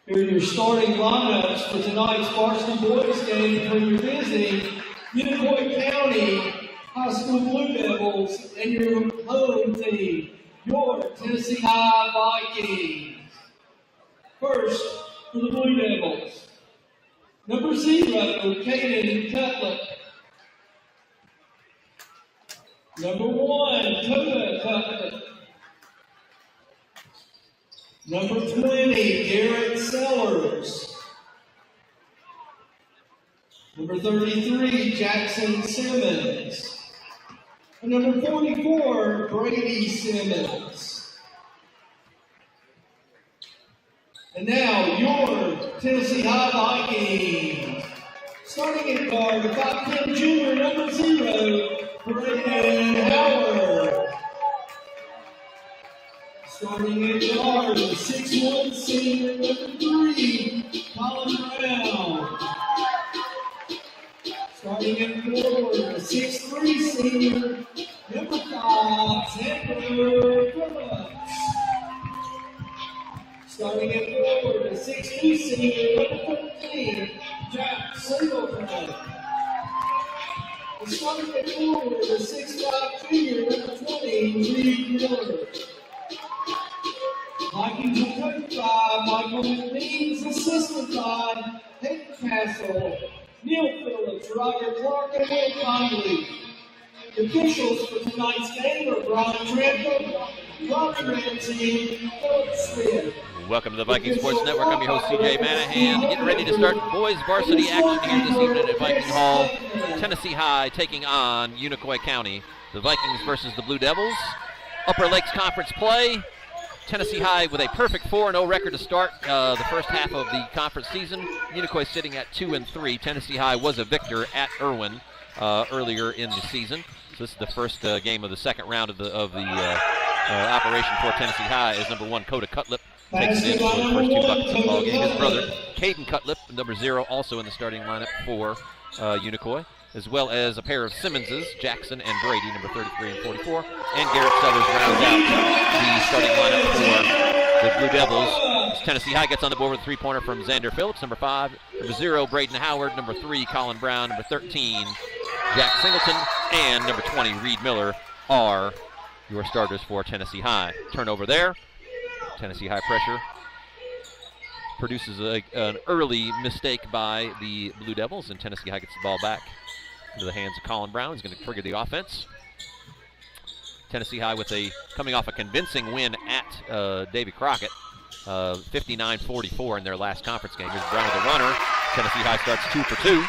Here are your starting lineups for tonight's Varsity Boys game when you're visiting Unicoi County High School Blue Devils and your home team, your Tennessee High Vikings. First, for the Blue Devils, number 0, Caden Cutlet. Number 1, Toda Cutlet. Number 20, Garrett Sellers. Number 33, Jackson Simmons. And number 44, Brady Simmons. And now, your Tennessee High Vikings. Starting at guard, the 5'10" junior, number 0, Brayden Howard. Starting at guard, the 6'1" senior, number 3, Colin Brown. Starting at forward, the 6'3" senior, number 5, Xander Phillips. Starting at forward, the 6'2" senior, number 13, Jack Singleton. Starting at forward, the 6'5" junior, number 20, Reed Miller. Vikings are coached by Michael McNeese, assistant by Hayden Castle, Neil Phillips, Roger Clark, and Will Conley. The officials for tonight's game are Brian Trantham, Robbie Ramsey, and Philip Smith. Welcome to the Viking Sports Network. I'm your host, CJ Manahan. Getting ready to start boys varsity action here this evening at Viking Hall. Tennessee High taking on Unicoi County. The Vikings versus the Blue Devils. Upper Lakes Conference play. Tennessee High with a perfect 4-0 record to start the first half of the conference season. Unicoi sitting at 2-3. Tennessee High was a victor at Irwin earlier in the season. So this is the first game of the second round of the operation for Tennessee High as number 1, Coda Cutlip takes it in for the first 2 buckets of the ball game. His brother, Caden Cutlip, number 0, also in the starting lineup for Unicoi, as well as a pair of Simmonses, Jackson and Brady, number 33 and 44, and Garrett Sellers rounds out the starting lineup for the Blue Devils. Tennessee High gets on the board with a 3-pointer from Xander Phillips, number 5, number 0, Braden Howard, number 3, Colin Brown, number 13, Jack Singleton, and number 20, Reed Miller are your starters for Tennessee High. Turnover there. Tennessee High pressure produces an early mistake by the Blue Devils, and Tennessee High gets the ball back into the hands of Colin Brown. He's going to trigger the offense. Tennessee High coming off a convincing win at Davy Crockett, 59-44 in their last conference game. Here's Brown with a runner. Tennessee High starts 2 for 2,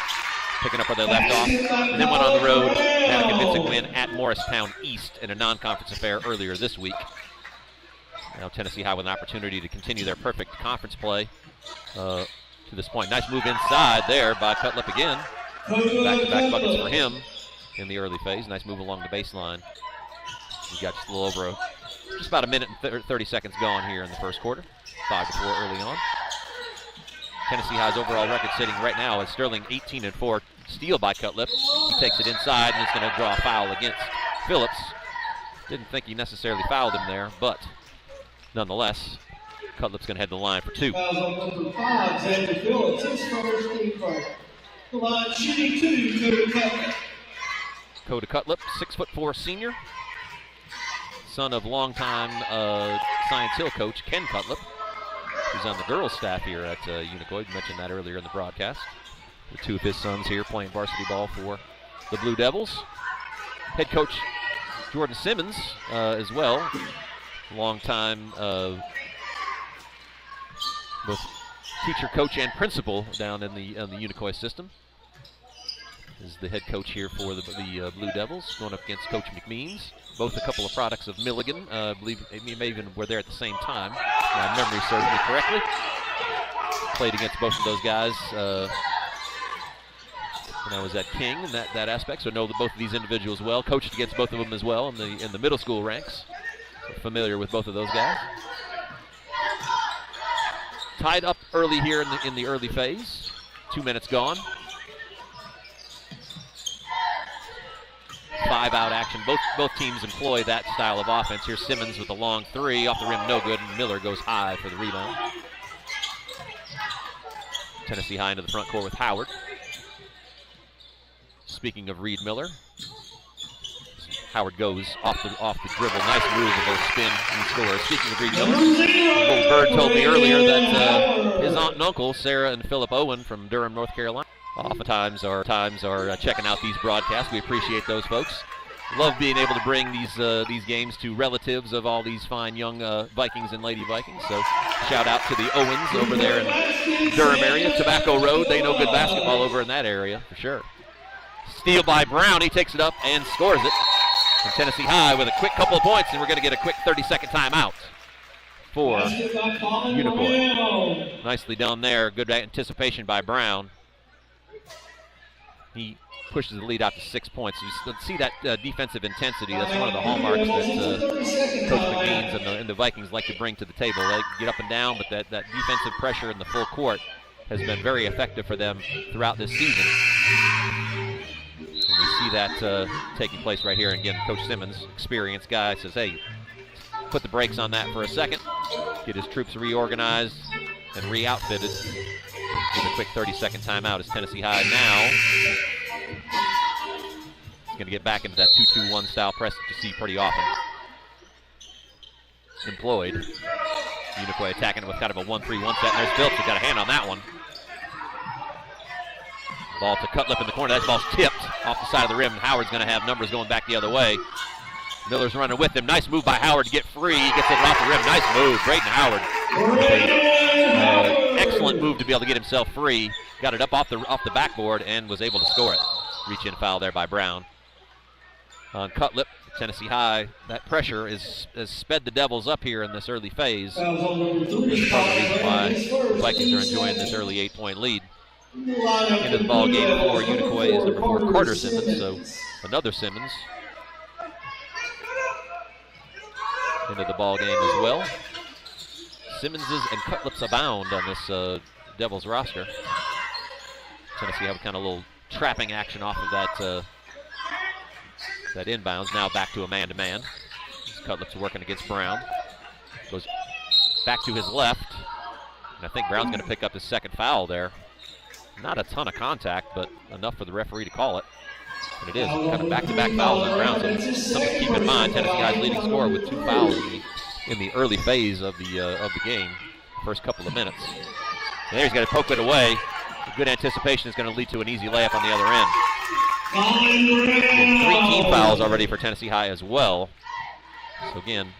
picking up where they left off, and then went on the road and had a convincing win at Morristown East in a non-conference affair earlier this week. Now Tennessee High with an opportunity to continue their perfect conference play to this point. Nice move inside there by Cutlip again. Back-to-back buckets for him in the early phase. Nice move along the baseline. He's got just a little over just about a minute and 30 seconds gone here in the first quarter. 5-4 early on. Tennessee High's overall record sitting right now is Sterling 18-4. Steal by Cutlip. He takes it inside and is going to draw a foul against Phillips. Didn't think he necessarily fouled him there, but nonetheless, Cutlip's going to head to the line for 2. Fouls on number 5, Xander Phillips, his first team foul. The line shooting 2, Cody Cutlip. Cody Cutlip, 6'4" senior, son of longtime Science Hill coach Ken Cutlip, who's on the girls' staff here at Unicoi. We mentioned that earlier in the broadcast. The 2 of his sons here playing varsity ball for the Blue Devils. Head coach Jordan Simmons as well, longtime both teacher, coach, and principal down in the Unicoi system. Is the head coach here for the Blue Devils, going up against Coach McMeans. Both a couple of products of Milligan. I believe may even were there at the same time. My memory serves me correctly. Played against both of those guys when I was at King in that aspect, so know both of these individuals well. Coached against both of them as well in the middle school ranks. So familiar with both of those guys. Tied up early here in the early phase. 2 minutes gone. 5-out action. Both teams employ that style of offense. Here's Simmons with a long 3 off the rim, no good. And Miller goes high for the rebound. Tennessee High into the front court with Howard. Speaking of Reed Miller, Howard goes off the dribble. Nice move, a little spin, and scores. Speaking of Reed Miller, Little Bird told me earlier that his aunt and uncle, Sarah and Philip Owen from Durham, North Carolina, oftentimes are checking out these broadcasts. We appreciate those folks. Love being able to bring these games to relatives of all these fine young Vikings and Lady Vikings. So shout out to the Owens over there in Durham area, Tobacco Road. They know good basketball over in that area for sure. Steal by Brown. He takes it up and scores it. And Tennessee High with a quick couple of points, and we're going to get a quick 30-second timeout for Unicoi. Nicely done there. Good anticipation by Brown. He pushes the lead out to 6 points. You see that defensive intensity. That's one of the hallmarks that Coach McGeans and the Vikings like to bring to the table. They get up and down, but that defensive pressure in the full court has been very effective for them throughout this season. And we see that taking place right here. And again, Coach Simmons, experienced guy, says, hey, put the brakes on that for a second, get his troops reorganized and re-outfitted. Give a quick 30-second timeout as Tennessee High now is going to get back into that 2-2-1 style press that you see pretty often employed. Unicoi attacking it with kind of a 1-3-1 set. And there's Phillips who got a hand on that one. Ball to Cutlip in the corner. That ball's tipped off the side of the rim. And Howard's going to have numbers going back the other way. Miller's running with him. Nice move by Howard to get free. He gets it off the rim. Nice move. Braden Howard. Excellent move to be able to get himself free. Got it up off the backboard and was able to score it. Reach-in foul there by Brown. On Cutlip, Tennessee High, that pressure has sped the Devils up here in this early phase. That's part of the reason why the Vikings are enjoying this early 8-point lead. Into the ball game for Unicoi is number 4, Carter Simmons. So another Simmons into the ball game as well. Simmonses and Cutlips abound on this Devils roster. Tennessee have kind of a little trapping action off of that inbounds. Now back to a man-to-man. Cutlips working against Brown. Goes back to his left. And I think Brown's going to pick up his second foul there. Not a ton of contact, but enough for the referee to call it. And it is kind of back-to-back fouls on Brown. So something to keep in mind. Tennessee High's leading scorer with 2 fouls in the early phase of the game, first couple of minutes. And there he's got to poke it away. Good anticipation is going to lead to an easy layup on the other end. And 3 team fouls already for Tennessee High as well. So again,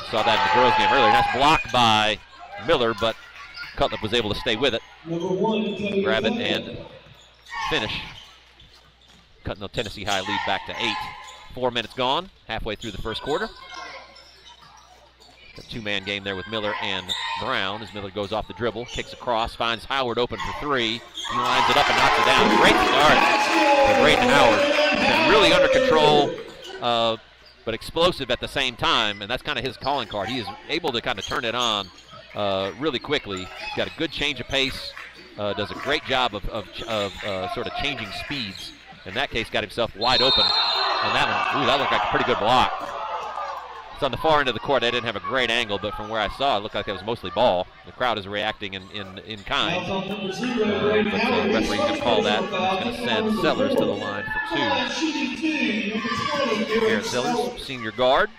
saw that in the girls' game earlier. Nice block by Miller, but Cutlip was able to stay with it. Grab it and finish. Cutting the Tennessee High lead back to 8. 4 minutes gone, halfway through the first quarter. A 2-man game there with Miller and Brown as Miller goes off the dribble, kicks across, finds Howard open for 3. He lines it up and knocks it down. Great start for Braden Howard. Been really under control, but explosive at the same time, and that's kind of his calling card. He is able to kind of turn it on really quickly. He's got a good change of pace, does a great job of sort of changing speeds. In that case, got himself wide open And that one, that looked like a pretty good block. It's on the far end of the court. I didn't have a great angle, but from where I saw, it looked like it was mostly ball. The crowd is reacting in kind. But the referee's going to call that. He's going to send Sellers to the line for 2. Garrett Sellers, senior guard.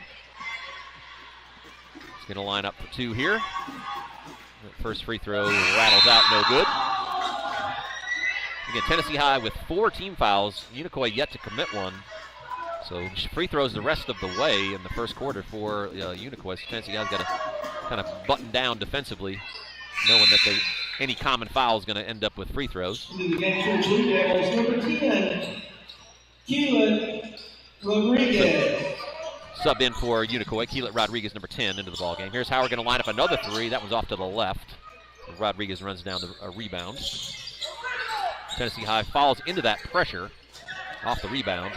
He's going to line up for 2 here. That first free throw rattles out, no good. Again, Tennessee High with 4 team fouls. Unicoi yet to commit one. So free throws the rest of the way in the first quarter for Unicoi. So Tennessee High's got to kind of button down defensively, knowing that any common foul is going to end up with free throws. Into the game for Blue Devils, number 10, Keelan Rodriguez. Sub in for Unicoi, Keelan Rodriguez, number 10, into the ball game. Here's Howard going to line up another 3. That one's off to the left. Rodriguez runs down a rebound. Tennessee High falls into that pressure off the rebound.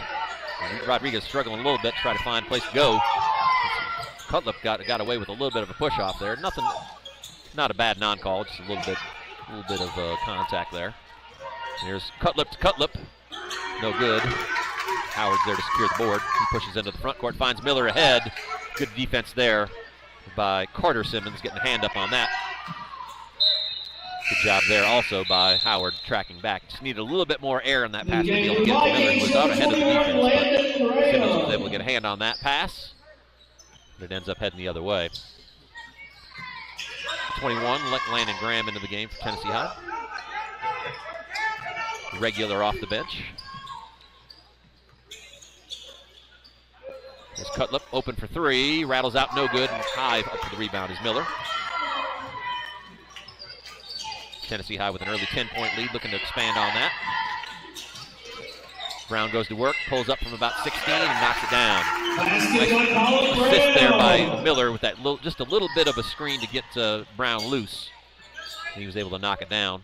And Rodriguez struggling a little bit to try to find a place to go. Cutlip got away with a little bit of a push off there. Nothing, not a bad non-call, just a little bit of contact there. And here's Cutlip to Cutlip, no good. Howard's there to secure the board. He pushes into the front court, finds Miller ahead. Good defense there by Carter Simmons, getting a hand up on that. Good job there also by Howard tracking back. Just needed a little bit more air in that pass to be able to get to Miller, who was out ahead of the defense. But Simmons was able to get a hand on that pass. But it ends up heading the other way. 21, Landon Graham into the game for Tennessee High. Regular off the bench. There's Cutlip open for 3. Rattles out, no good. And High up for the rebound is Miller. Tennessee High with an early 10-point lead, looking to expand on that. Brown goes to work, pulls up from about 16 and knocks it down. Nice assist there by Miller with that just a little bit of a screen to get Brown loose. And he was able to knock it down.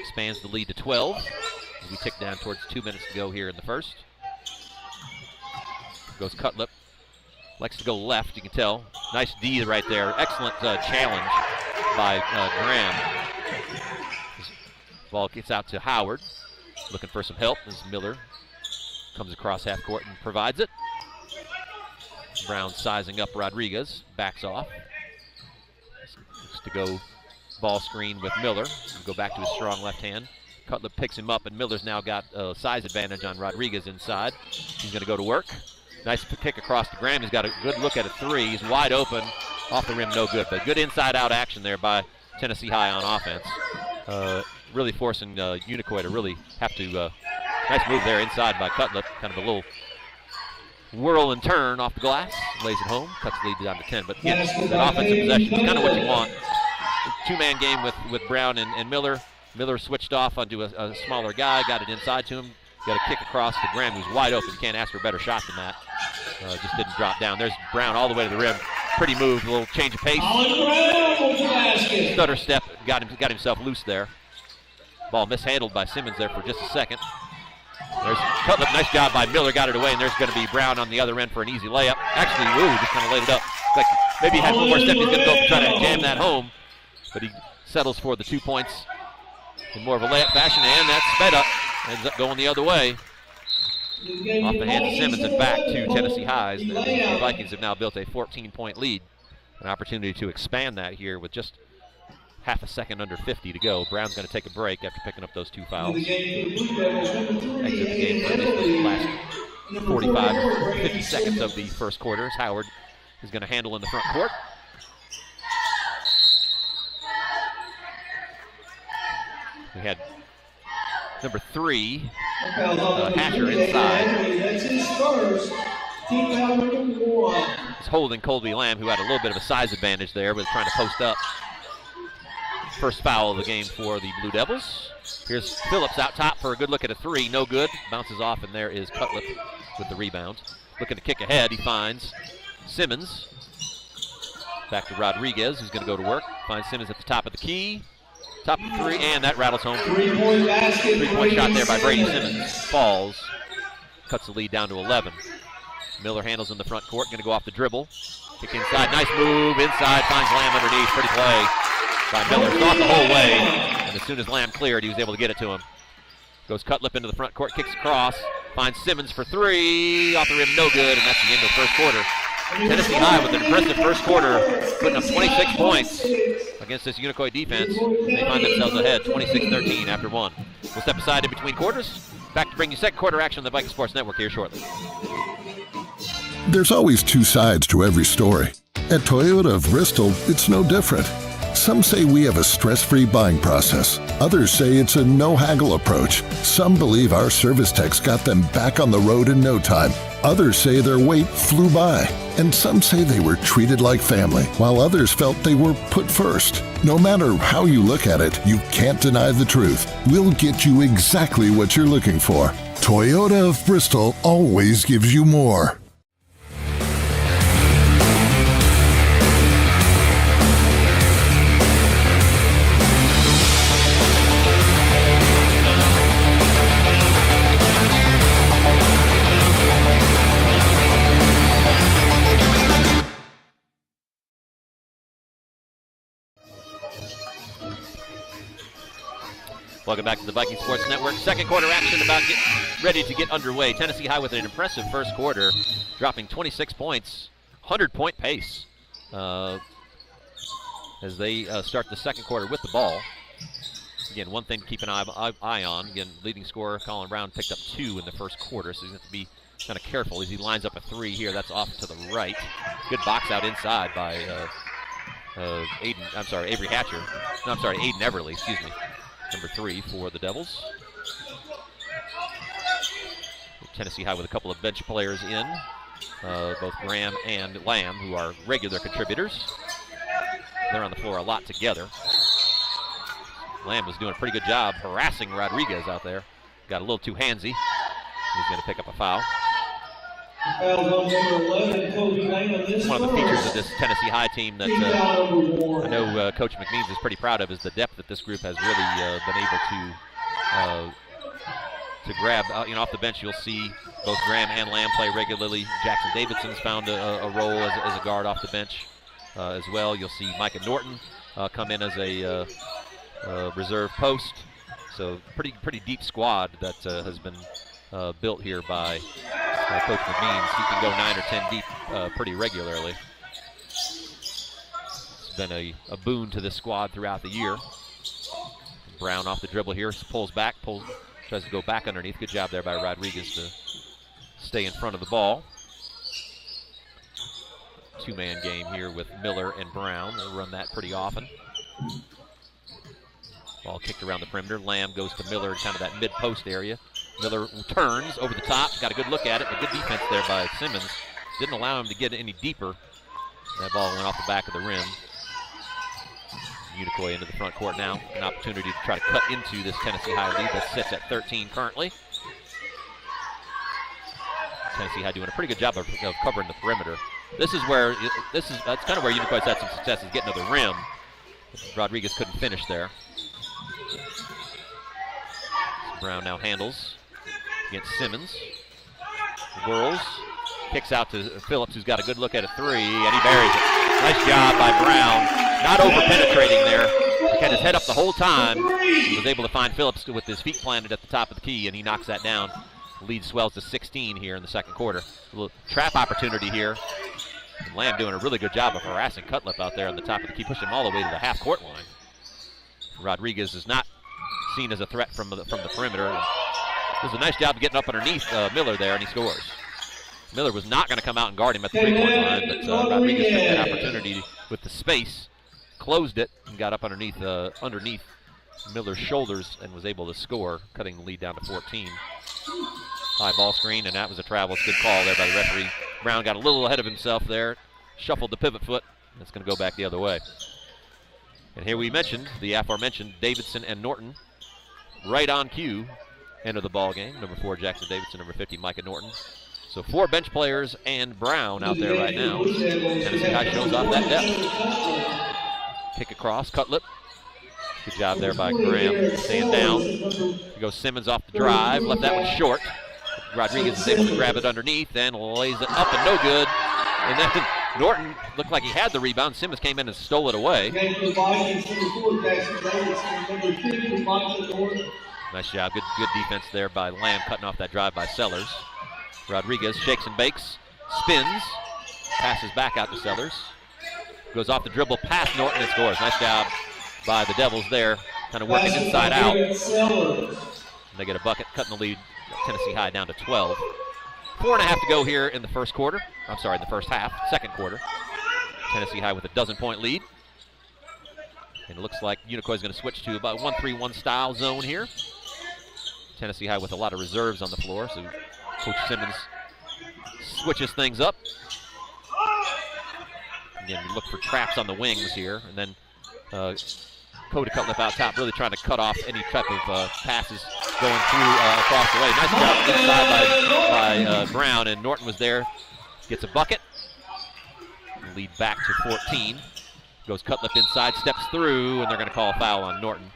Expands the lead to 12. As we tick down towards 2 minutes to go here in the first. Goes Cutlip. Likes to go left, you can tell. Nice D right there. Excellent challenge by Graham. Ball gets out to Howard, looking for some help as Miller comes across half court and provides it. Brown sizing up Rodriguez, backs off. Looks to go ball screen with Miller. Go back to his strong left hand. Cutlip picks him up, and Miller's now got a size advantage on Rodriguez inside. He's going to go to work. Nice kick across to Graham. He's got a good look at a 3. He's wide open. Off the rim, no good. But good inside-out action there by Tennessee High on offense. Really forcing Unicoi to really have to, nice move there inside by Cutlip. Kind of a little whirl and turn off the glass. Lays it home, cuts the lead down to 10. But again, that offensive possession is kind of what you want. Two-man game with Brown and Miller. Miller switched off onto a smaller guy, got it inside to him. Got a kick across to Graham, who's wide open. You can't ask for a better shot than that. Just didn't drop down. There's Brown all the way to the rim. Pretty move, a little change of pace. Stutter step, got himself loose there. Ball mishandled by Simmons there for just a second. There's Cutlip, nice job by Miller, got it away, and there's going to be Brown on the other end for an easy layup. Actually, just kind of laid it up. Like maybe he had one more step, he's going to go try to jam that home, but he settles for the 2 points in more of a layup fashion, and that's sped up. Ends up going the other way. Off the hands of Simmons and back to Tennessee Highs. The Vikings have now built a 14-point lead. An opportunity to expand that here with just half a second under 50 to go. Brown's going to take a break after picking up those 2 fouls. Exit the game for the last 45, 50 seconds of the first quarter. Howard is going to handle in the front court. We had number 3, Hatcher inside. That's his first. Team foul number 1. It's holding Colby Lamb, who had a little bit of a size advantage there, was trying to post up. First foul of the game for the Blue Devils. Here's Phillips out top for a good look at a 3. No good. Bounces off, and there is Cutlip with the rebound. Looking to kick ahead. He finds Simmons. Back to Rodriguez, who's going to go to work. Finds Simmons at the top of the key. Top of the 3, and that rattles home. 3-point basket. 3-point shot there by Brady Simmons. Falls. Cuts the lead down to 11. Miller handles in the front court. Going to go off the dribble. Kick inside. Nice move. Inside. Finds Lamb underneath. Pretty play by Miller. Thought the whole way. And as soon as Lamb cleared, he was able to get it to him. Goes Cutlip into the front court. Kicks across. Finds Simmons for three. Off the rim, no good, and that's the end of the first quarter. Tennessee High with an impressive first quarter, putting up 26 points against this Unicoi defense. They find themselves ahead 26-13 after one. We'll step aside in between quarters. Back to bring you second quarter action on the Viking Sports Network here shortly. There's always two sides to every story. At Toyota of Bristol, it's no different. Some say we have a stress-free buying process. Others say it's a no-haggle approach. Some believe our service techs got them back on the road in no time. Others say their wait flew by. And some say they were treated like family, while others felt they were put first. No matter how you look at it, you can't deny the truth. We'll get you exactly what you're looking for. Toyota of Bristol always gives you more. Welcome back to the Viking Sports Network. Second quarter action about ready to get underway. Tennessee High with an impressive first quarter, dropping 26 points, 100-point pace as they start the second quarter with the ball. Again, one thing to keep an eye on. Again, leading scorer Colin Brown picked up 2 in the first quarter, so he's going to be kind of careful as he lines up a 3 here. That's off to the right. Good box out inside by Avery Hatcher. No, I'm sorry, Aiden Everly, excuse me. Number 3 for the Devils. Tennessee High with a couple of bench players in, both Graham and Lamb, who are regular contributors. They're on the floor a lot together. Lamb was doing a pretty good job harassing Rodriguez out there. Got a little too handsy. He's going to pick up a foul. One of the features of this Tennessee High team that I know Coach McNeans is pretty proud of is the depth that this group has really been able to grab. Off the bench, you'll see both Graham and Lamb play regularly. Jackson Davidson's found a role as a guard off the bench as well. You'll see Micah Norton come in as a reserve post. So pretty deep squad that has been built here by Coach McNeans. He can go 9 or 10 deep pretty regularly. It's been a boon to this squad throughout the year. Brown off the dribble here, pulls back, tries to go back underneath. Good job there by Rodriguez to stay in front of the ball. Two-man game here with Miller and Brown. They'll run that pretty often. Ball kicked around the perimeter. Lamb goes to Miller in kind of that mid-post area. Miller turns over the top, got a good look at it. A good defense there by Simmons. Didn't allow him to get any deeper. That ball went off the back of the rim. Unicoi into the front court now. An opportunity to try to cut into this Tennessee High lead that sits at 13 currently. Tennessee High doing a pretty good job of covering the perimeter. That's kind of where Unicoi had some success, is getting to the rim. Rodriguez couldn't finish there. Brown now handles against Simmons. Whirls, kicks out to Phillips, who's got a good look at a 3, and he buries it. Nice job by Brown, not over-penetrating there. He had his head up the whole time. He was able to find Phillips with his feet planted at the top of the key, and he knocks that down. The lead swells to 16 here in the second quarter. A little trap opportunity here. And Lamb doing a really good job of harassing Cutlip out there on the top of the key, pushing him all the way to the half-court line. Rodriguez is not seen as a threat from the perimeter. Does a nice job of getting up underneath Miller there, and he scores. Miller was not going to come out and guard him at the three-point line, but Rodriguez took that opportunity with the space, closed it, and got up underneath Miller's shoulders and was able to score, cutting the lead down to 14. High ball screen, and that was a travel. Good call there by the referee. Brown got a little ahead of himself there, shuffled the pivot foot, and it's going to go back the other way. And here we mentioned, the aforementioned Davidson and Norton, right on cue, enter the ball game. Number 4, Jackson Davidson. Number 50, Micah Norton. So 4 bench players and Brown out there right now. Tennessee High shows off that depth. Kick across, Cutlip. Good job there by Graham, staying down. Here goes Simmons off the drive, left that one short. Rodriguez is able to grab it underneath and lays it up and no good. And then Norton looked like he had the rebound. Simmons came in and stole it away. Nice job. Good defense there by Lamb, cutting off that drive by Sellers. Rodriguez shakes and bakes, spins, passes back out to Sellers. Goes off the dribble past Norton and scores. Nice job by the Devils there, kind of working inside out. And they get a bucket, cutting the lead, Tennessee High down to 12. 4.5 to go here in the first quarter. I'm sorry, the first half, second quarter. Tennessee High with a dozen-point lead. And it looks like Unicoi is going to switch to about 1-3-1 style zone here. Tennessee High with a lot of reserves on the floor, so Coach Simmons switches things up. Again, we look for traps on the wings here, and then Cody Cutlip out top, really trying to cut off any type of passes going through across the way. Nice job inside by Brown, and Norton was there, gets a bucket. Lead back to 14. Goes Cutlip inside, steps through, and they're going to call a foul on Norton.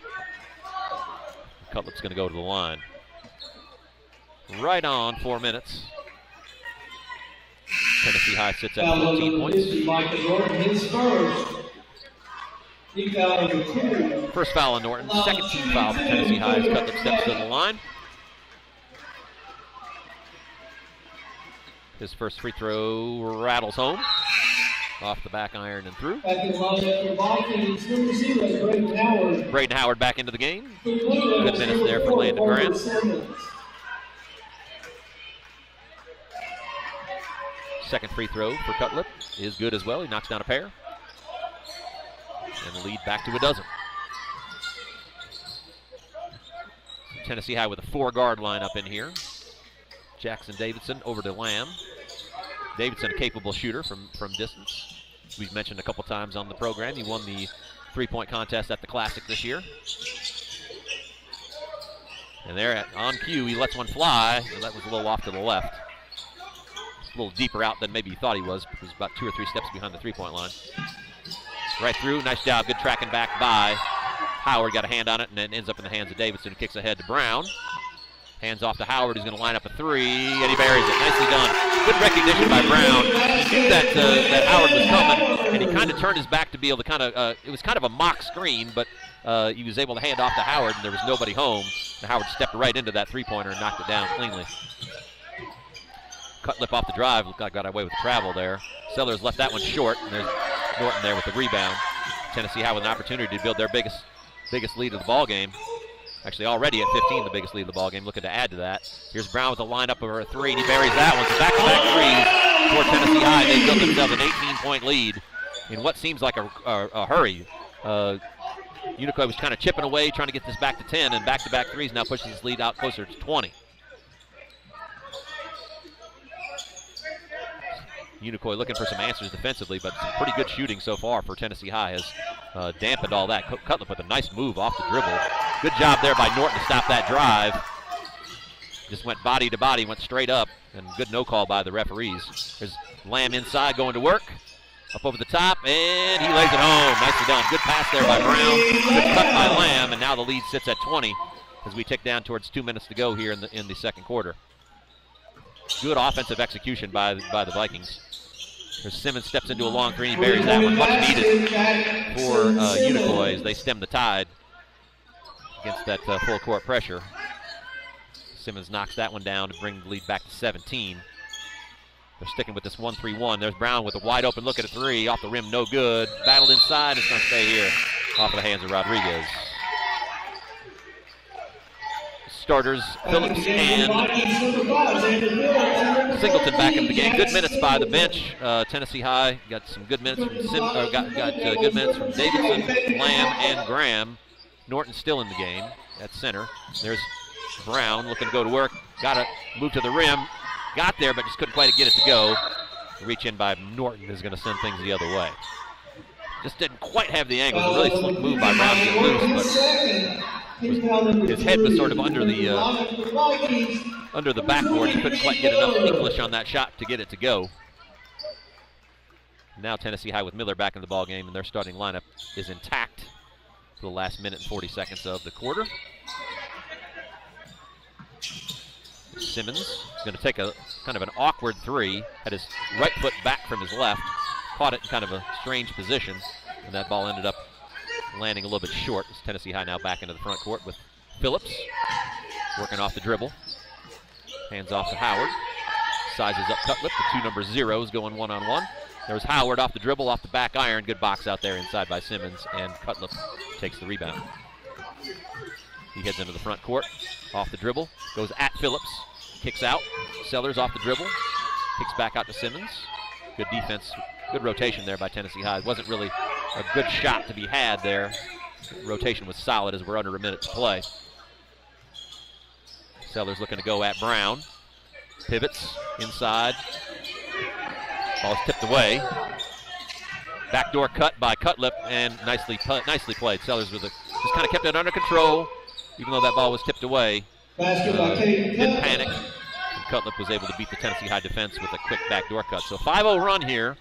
Cutlip's going to go to the line. Right on 4 minutes. Tennessee High sits at 14 points. First foul on Norton, second team foul for Tennessee High as Cutlip steps to the line. His first free throw rattles home. Off the back iron and through. Braden Howard back into the game. Good minutes there for Landon Graham. Second free throw for Cutlip is good as well. He knocks down a pair. And the lead back to a dozen. Tennessee High with a 4-guard lineup in here. Jackson Davidson over to Lamb. Davidson, a capable shooter from distance. We've mentioned a couple times on the program. He won the three-point contest at the Classic this year. And there on cue, he lets one fly. And that was a little off to the left. A little deeper out than maybe he thought he was. He was about 2 or 3 steps behind the three-point line. Right through. Nice job. Good tracking back by Howard. Got a hand on it and then ends up in the hands of Davidson, who kicks ahead to Brown. Hands off to Howard, who's going to line up a 3, and he buries it. Nicely done. Good recognition by Brown. He knew that Howard was coming, and he kind of turned his back to be able to kind of, it was kind of a mock screen, but he was able to hand off to Howard, and there was nobody home. And Howard stepped right into that three-pointer and knocked it down cleanly. Cutlip off the drive, looked like got away with travel there. Sellers left that one short, and there's Norton there with the rebound. Tennessee High with an opportunity to build their biggest lead of the ball game. Actually, already at 15, the biggest lead of the ball game. Looking to add to that. Here's Brown with a lineup of a 3, and he buries that one. So back-to-back threes for Tennessee High. They built themselves an 18-point lead in what seems like a hurry. Unicoi was kind of chipping away, trying to get this back to 10, and back-to-back threes now pushes this lead out closer to 20. Unicoi looking for some answers defensively, but some pretty good shooting so far for Tennessee High has dampened all that. Cutlip with a nice move off the dribble. Good job there by Norton to stop that drive. Just went body to body, went straight up, and good no call by the referees. There's Lamb inside going to work. Up over the top, and he lays it home. Nicely done. Good pass there by Brown. Good cut by Lamb, and now the lead sits at 20 as we tick down towards 2 minutes to go here in the second quarter. Good offensive execution by the Vikings. As Simmons steps into a long 3, and he buries that one. Much needed for Unicoi as they stem the tide against that full court pressure. Simmons knocks that one down to bring the lead back to 17. They're sticking with this 1-3-1. There's Brown with a wide open look at a 3. Off the rim, no good. Battled inside. It's going to stay here off of the hands of Rodriguez. Starters, Phillips and Singleton back in the game. Good minutes by the bench. Tennessee High got some good minutes from good minutes from Davidson, Lamb, and Graham. Norton still in the game at center. There's Brown looking to go to work. Got to move to the rim. Got there, but just couldn't quite get it to go. Reach in by Norton is going to send things the other way. Just didn't quite have the angle. It was a really slick move by Brown to get loose, but his head was sort of under the backboard. He couldn't quite get enough English on that shot to get it to go. Now Tennessee High with Miller back in the ball game, and their starting lineup is intact for the last minute and 40 seconds of the quarter. Simmons is going to take a kind of an awkward 3, had his right foot back from his left, caught it in kind of a strange position, and that ball ended up landing a little bit short. As Tennessee High now back into the front court with Phillips working off the dribble. Hands off to Howard. Sizes up Cutlip. The two number zeros going one-on-one. There's Howard off the dribble, off the back iron. Good box out there inside by Simmons, and Cutlip takes the rebound. He heads into the front court. Off the dribble. Goes at Phillips. Kicks out. Sellers off the dribble. Kicks back out to Simmons. Good defense. Good rotation there by Tennessee High. It wasn't really a good shot to be had there. The rotation was solid as we're under a minute to play. Sellers looking to go at Brown. Pivots inside. Ball's tipped away. Backdoor cut by Cutlip, and nicely played. Sellers just kind of kept it under control, even though that ball was tipped away. Didn't panic. And Cutlip was able to beat the Tennessee High defense with a quick backdoor cut. So 5-0 run here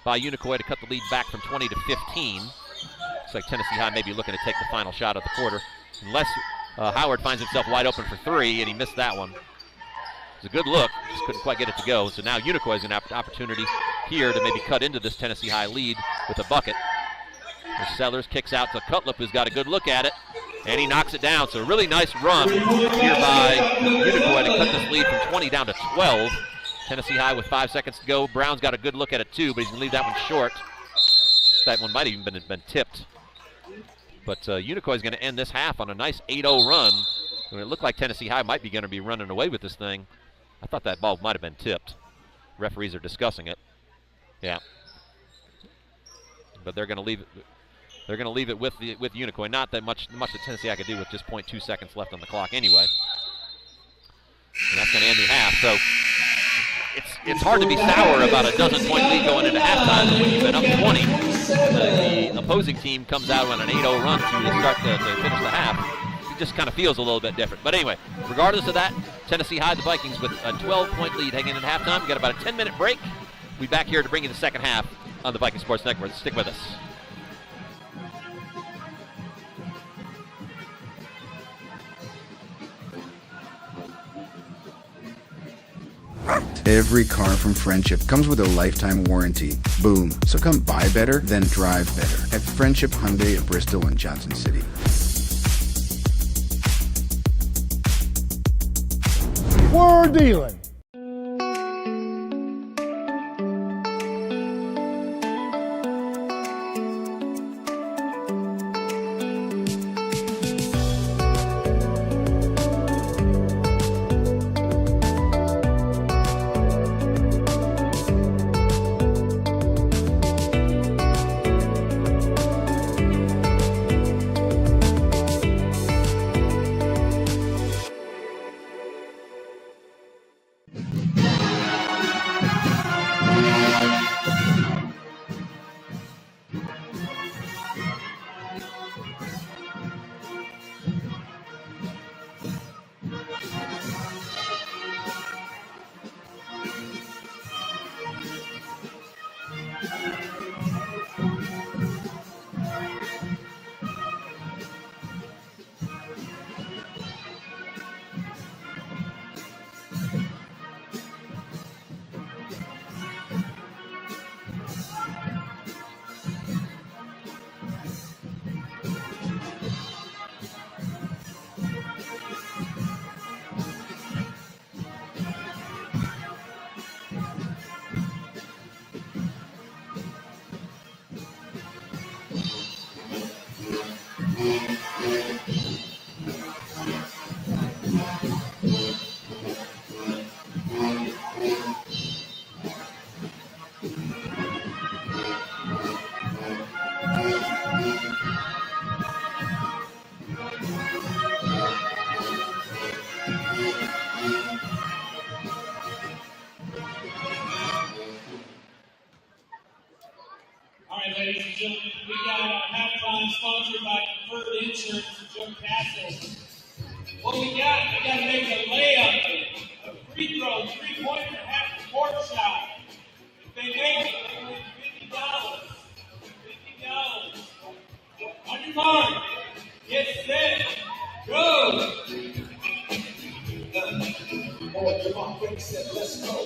by Unicoi to cut the lead back from 20 to 15. Looks like Tennessee High may be looking to take the final shot of the quarter. Unless Howard finds himself wide open for three, and he missed that one. It was a good look, just couldn't quite get it to go. So now Unicoi is an opportunity here to maybe cut into this Tennessee High lead with a bucket. The Sellers kicks out to Cutlip, who's got a good look at it, and he knocks it down. So a really nice run here by Unicoi to cut this lead from 20 down to 12. Tennessee High with 5 seconds to go. Brown's got a good look at it too, but he's going to leave that one short. That one might have even been tipped. But Unicoi is going to end this half on a nice 8-0 run. It looked like Tennessee High might be going to be running away with this thing. I thought that ball might have been tipped. Referees are discussing it. Yeah. But they're going to leave it. They're going to leave it with Unicoi. Not that much that Tennessee High could do with just 0.2 seconds left on the clock anyway. And that's going to end the half. So it's hard to be sour about a dozen-point lead going into halftime when you've been up 20. The opposing team comes out on an 8-0 run to finish the half. Just kind of feels a little bit different. But anyway, regardless of that, Tennessee High, the Vikings, with a 12-point lead hanging in halftime. We've got about a 10-minute break. We'll be back here to bring you the second half on the Viking Sports Network. Stick with us. Every car from Friendship comes with a lifetime warranty. Boom. So come buy better, then drive better at Friendship Hyundai of Bristol and Johnson City. We're dealing. Ladies and gentlemen, we got our halftime sponsored by Preferred Insurance and Joe Castle. What we got to make a layup, a free throw, 3-pointer, half the court shot. If they make it, they win $50. $50. On your mark, get set, go! Let's go.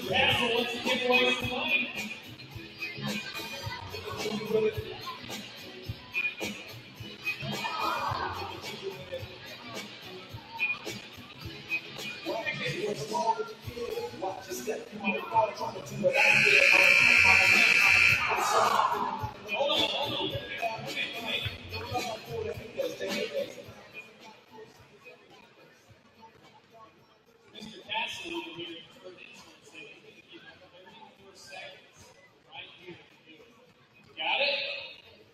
Castle wants to give away some money. Mr. Castle over here for the insurance said he's going to give you 34 seconds right here. Got it?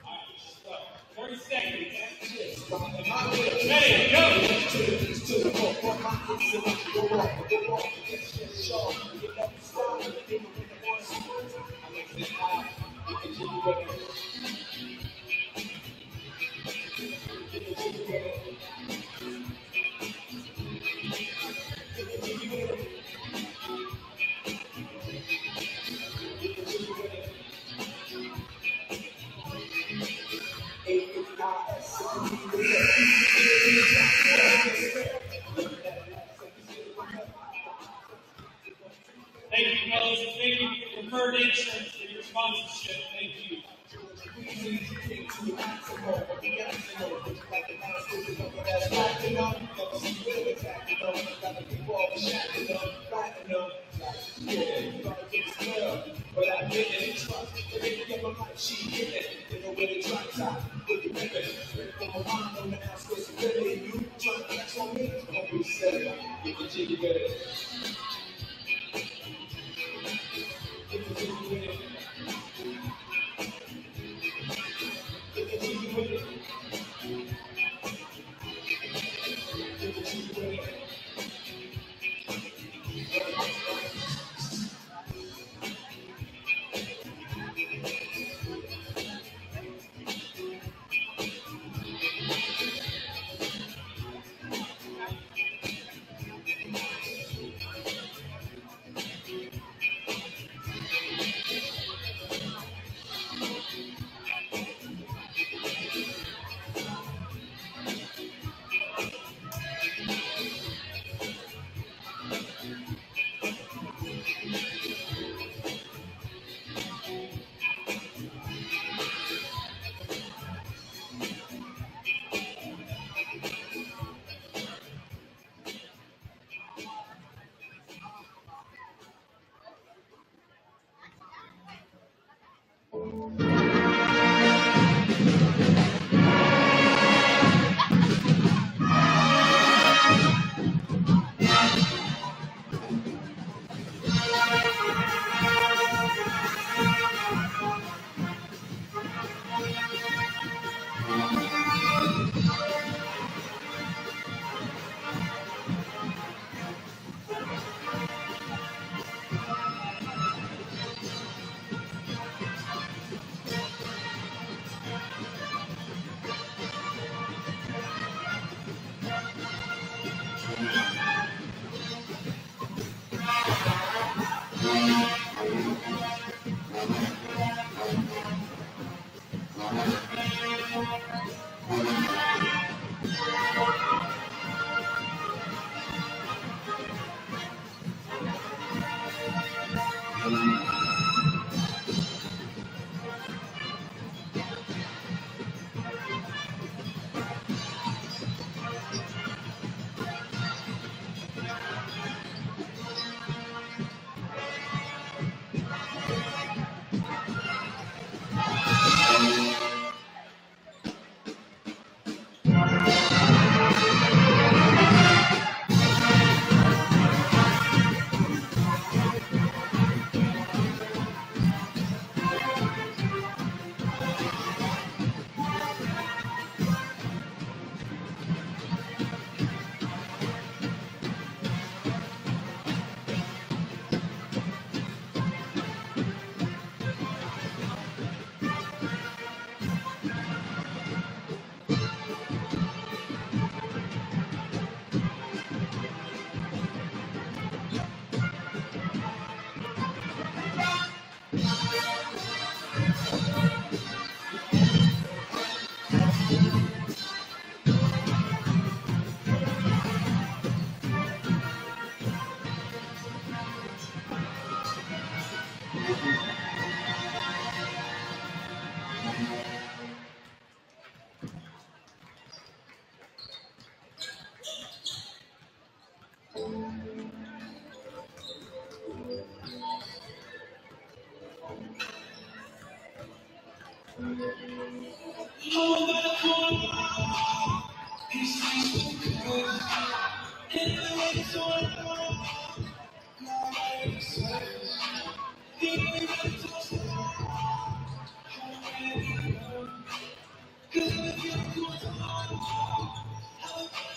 All right, start. 30 seconds. Ready, go! Thank you, fellas, and thank you for Preferred Insurance for your sponsorship. Thank you.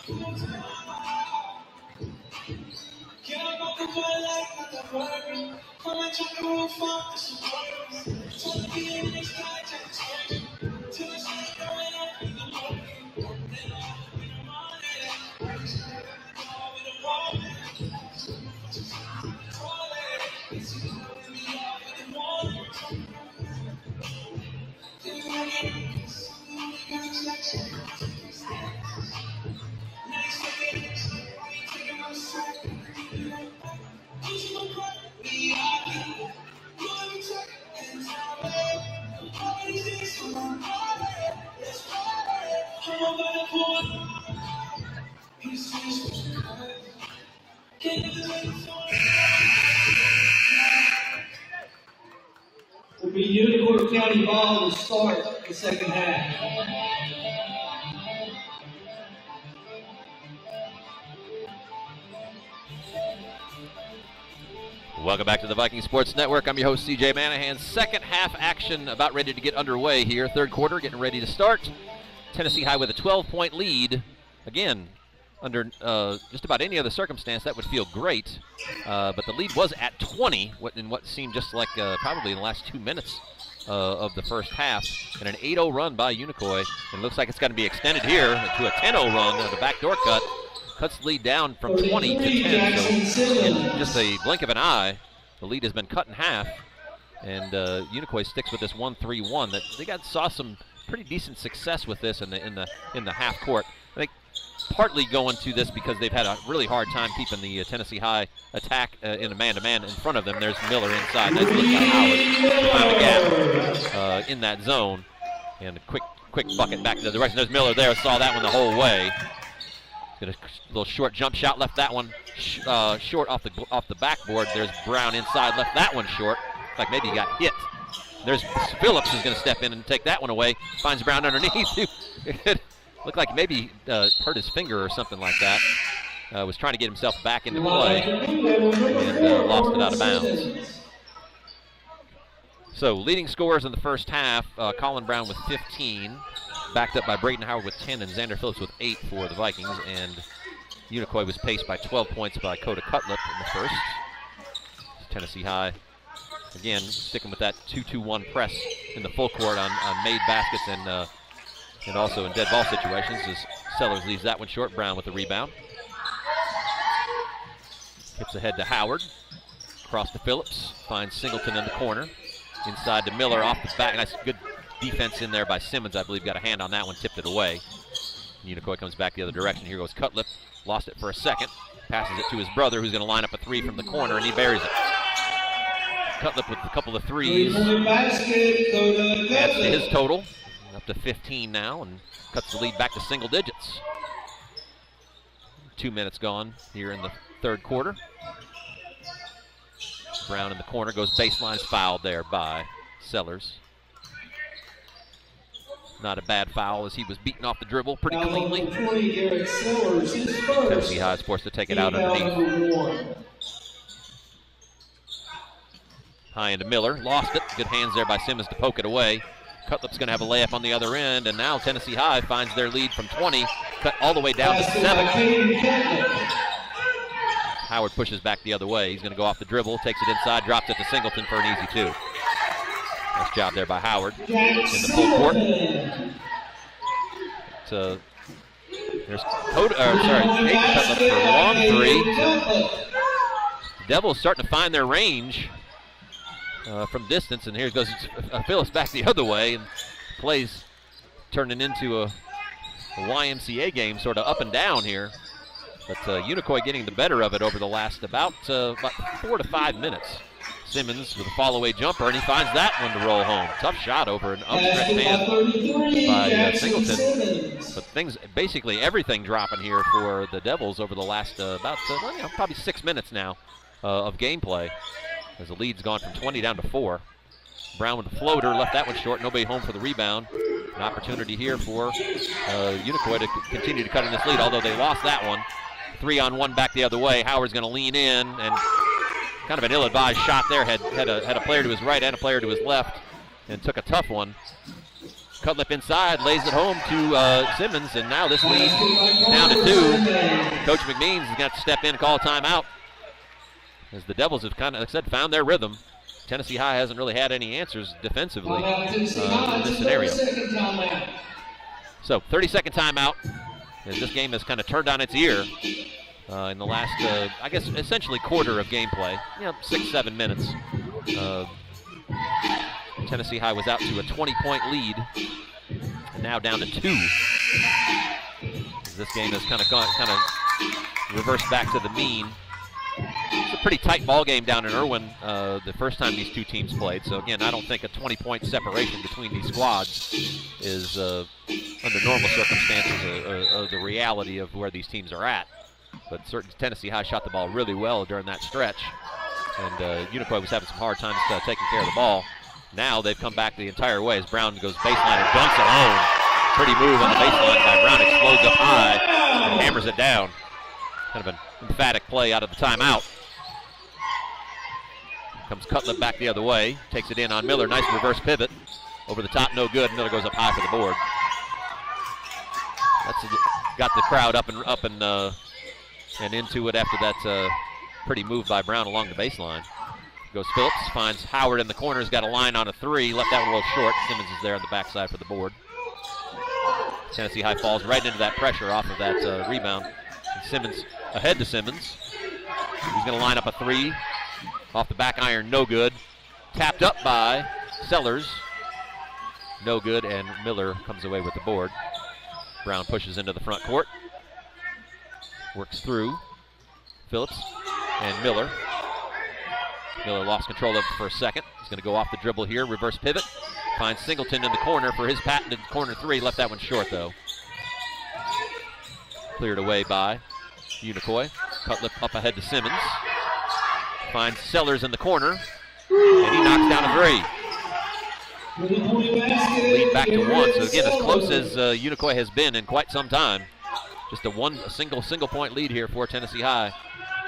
Will be Unicoi County ball to start the second half. Welcome back to the Viking Sports Network. I'm your host, CJ Manahan. Second half action about ready to get underway here. Third quarter getting ready to start. Tennessee High with a 12-point lead. Again, under just about any other circumstance, that would feel great. But the lead was at 20 in what seemed just like probably in the last 2 minutes of the first half. And an 8-0 run by Unicoi. And it looks like it's going to be extended here to a 10-0 run. The backdoor cut cuts the lead down from 20 to 10. So in just a blink of an eye, the lead has been cut in half. And Unicoi sticks with this 1-3-1. That they saw some pretty decent success with this in the half court. I think partly going to this because they've had a really hard time keeping the Tennessee High attack in a man-to-man in front of them. There's Miller inside. Nice look by Howard to find a gap in that zone. And a quick bucket back to the direction. There's Miller there. Saw that one the whole way. Got a little short jump shot. Left that one short off the backboard. There's Brown inside. Left that one short. Like maybe he got hit. There's Phillips who's going to step in and take that one away. Finds Brown underneath. It looked like maybe hurt his finger or something like that. Was trying to get himself back into play and lost it out of bounds. So leading scorers in the first half, Colin Brown with 15, backed up by Brayden Howard with 10 and Xander Phillips with 8 for the Vikings. And Unicoi was paced by 12 points by Coda Cutlip in the first. Tennessee High, again, sticking with that 2-2-1 press in the full court on made baskets and also in dead ball situations as Sellers leaves that one short. Brown with the rebound. Tips ahead to Howard. Across to Phillips. Finds Singleton in the corner. Inside to Miller off the back. Nice good defense in there by Simmons. I believe got a hand on that one. Tipped it away. Unicoi comes back the other direction. Here goes Cutlip. Lost it for a second. Passes it to his brother who's going to line up a three from the corner and he buries it. Cutlip with a couple of threes. Adds to his total. Up to 15 now and cuts the lead back to single digits. 2 minutes gone here in the third quarter. Brown in the corner goes baseline, is fouled there by Sellers. Not a bad foul as he was beaten off the dribble pretty cleanly. Tennessee High is forced to take it out underneath. High into Miller, lost it. Good hands there by Simmons to poke it away. Cutlip's going to have a layup on the other end, and now Tennessee High finds their lead from 20, cut all the way down to 7. Howard pushes back the other way. He's going to go off the dribble, takes it inside, drops it to Singleton for an easy 2. Nice job there by Howard in the full court. There's Caden Cutlip for a long 3. The Devils starting to find their range from distance, and here goes Phillips back the other way, and plays turning into a YMCA game, sort of up and down here. But Unicoi getting the better of it over the last about 4 to 5 minutes. Simmons with a fall-away jumper, and he finds that one to roll home. Tough shot over an upstretched hand by Singleton. But basically everything dropping here for the Devils over the last probably 6 minutes now of gameplay. As the lead's gone from 20 down to 4. Brown with the floater, left that one short. Nobody home for the rebound. An opportunity here for Unicoi to continue to cut in this lead, although they lost that one. 3-on-1 back the other way. Howard's going to lean in, and kind of an ill-advised shot there. Had a player to his right and a player to his left, and took a tough one. Cutlip inside, lays it home to Simmons, and now this lead is down to 2. Coach McMeans has got to step in and call a timeout, as the Devils have kind of, like I said, found their rhythm. Tennessee High hasn't really had any answers defensively in this scenario. So 30-second timeout, as this game has kind of turned on its ear in the last, I guess, essentially quarter of gameplay. 6-7 minutes. Tennessee High was out to a 20-point lead, and now down to 2. This game has kind of reversed back to the mean. It's a pretty tight ball game down in Irwin the first time these two teams played. So again, I don't think a 20-point separation between these squads is, under normal circumstances, the reality of where these teams are at. But certainly Tennessee High shot the ball really well during that stretch, and Unicoi was having some hard times taking care of the ball. Now they've come back the entire way as Brown goes baseline and dunks it home. Pretty move on the baseline by Brown, explodes up high and hammers it down. Kind of an emphatic play out of the timeout. Comes Cutlip back the other way, takes it in on Miller. Nice reverse pivot. Over the top, no good. Miller goes up high for the board. That's got the crowd up and into it after that pretty move by Brown along the baseline. Goes Phillips, finds Howard in the corner, has got a line on a 3, left that one a little short. Simmons is there on the backside for the board. Tennessee High falls right into that pressure off of that rebound. And Simmons ahead to Simmons. He's going to line up a 3. Off the back iron, no good. Tapped up by Sellers. No good, and Miller comes away with the board. Brown pushes into the front court. Works through Phillips and Miller. Miller lost control of it for a second. He's going to go off the dribble here, reverse pivot. Finds Singleton in the corner for his patented corner 3. Left that one short, though. Cleared away by Unicoi. Cutlip up ahead to Simmons. Finds Sellers in the corner, and he knocks down a 3. Lead back to 1. So again, as close as Unicoi has been in quite some time. Just a single point lead here for Tennessee High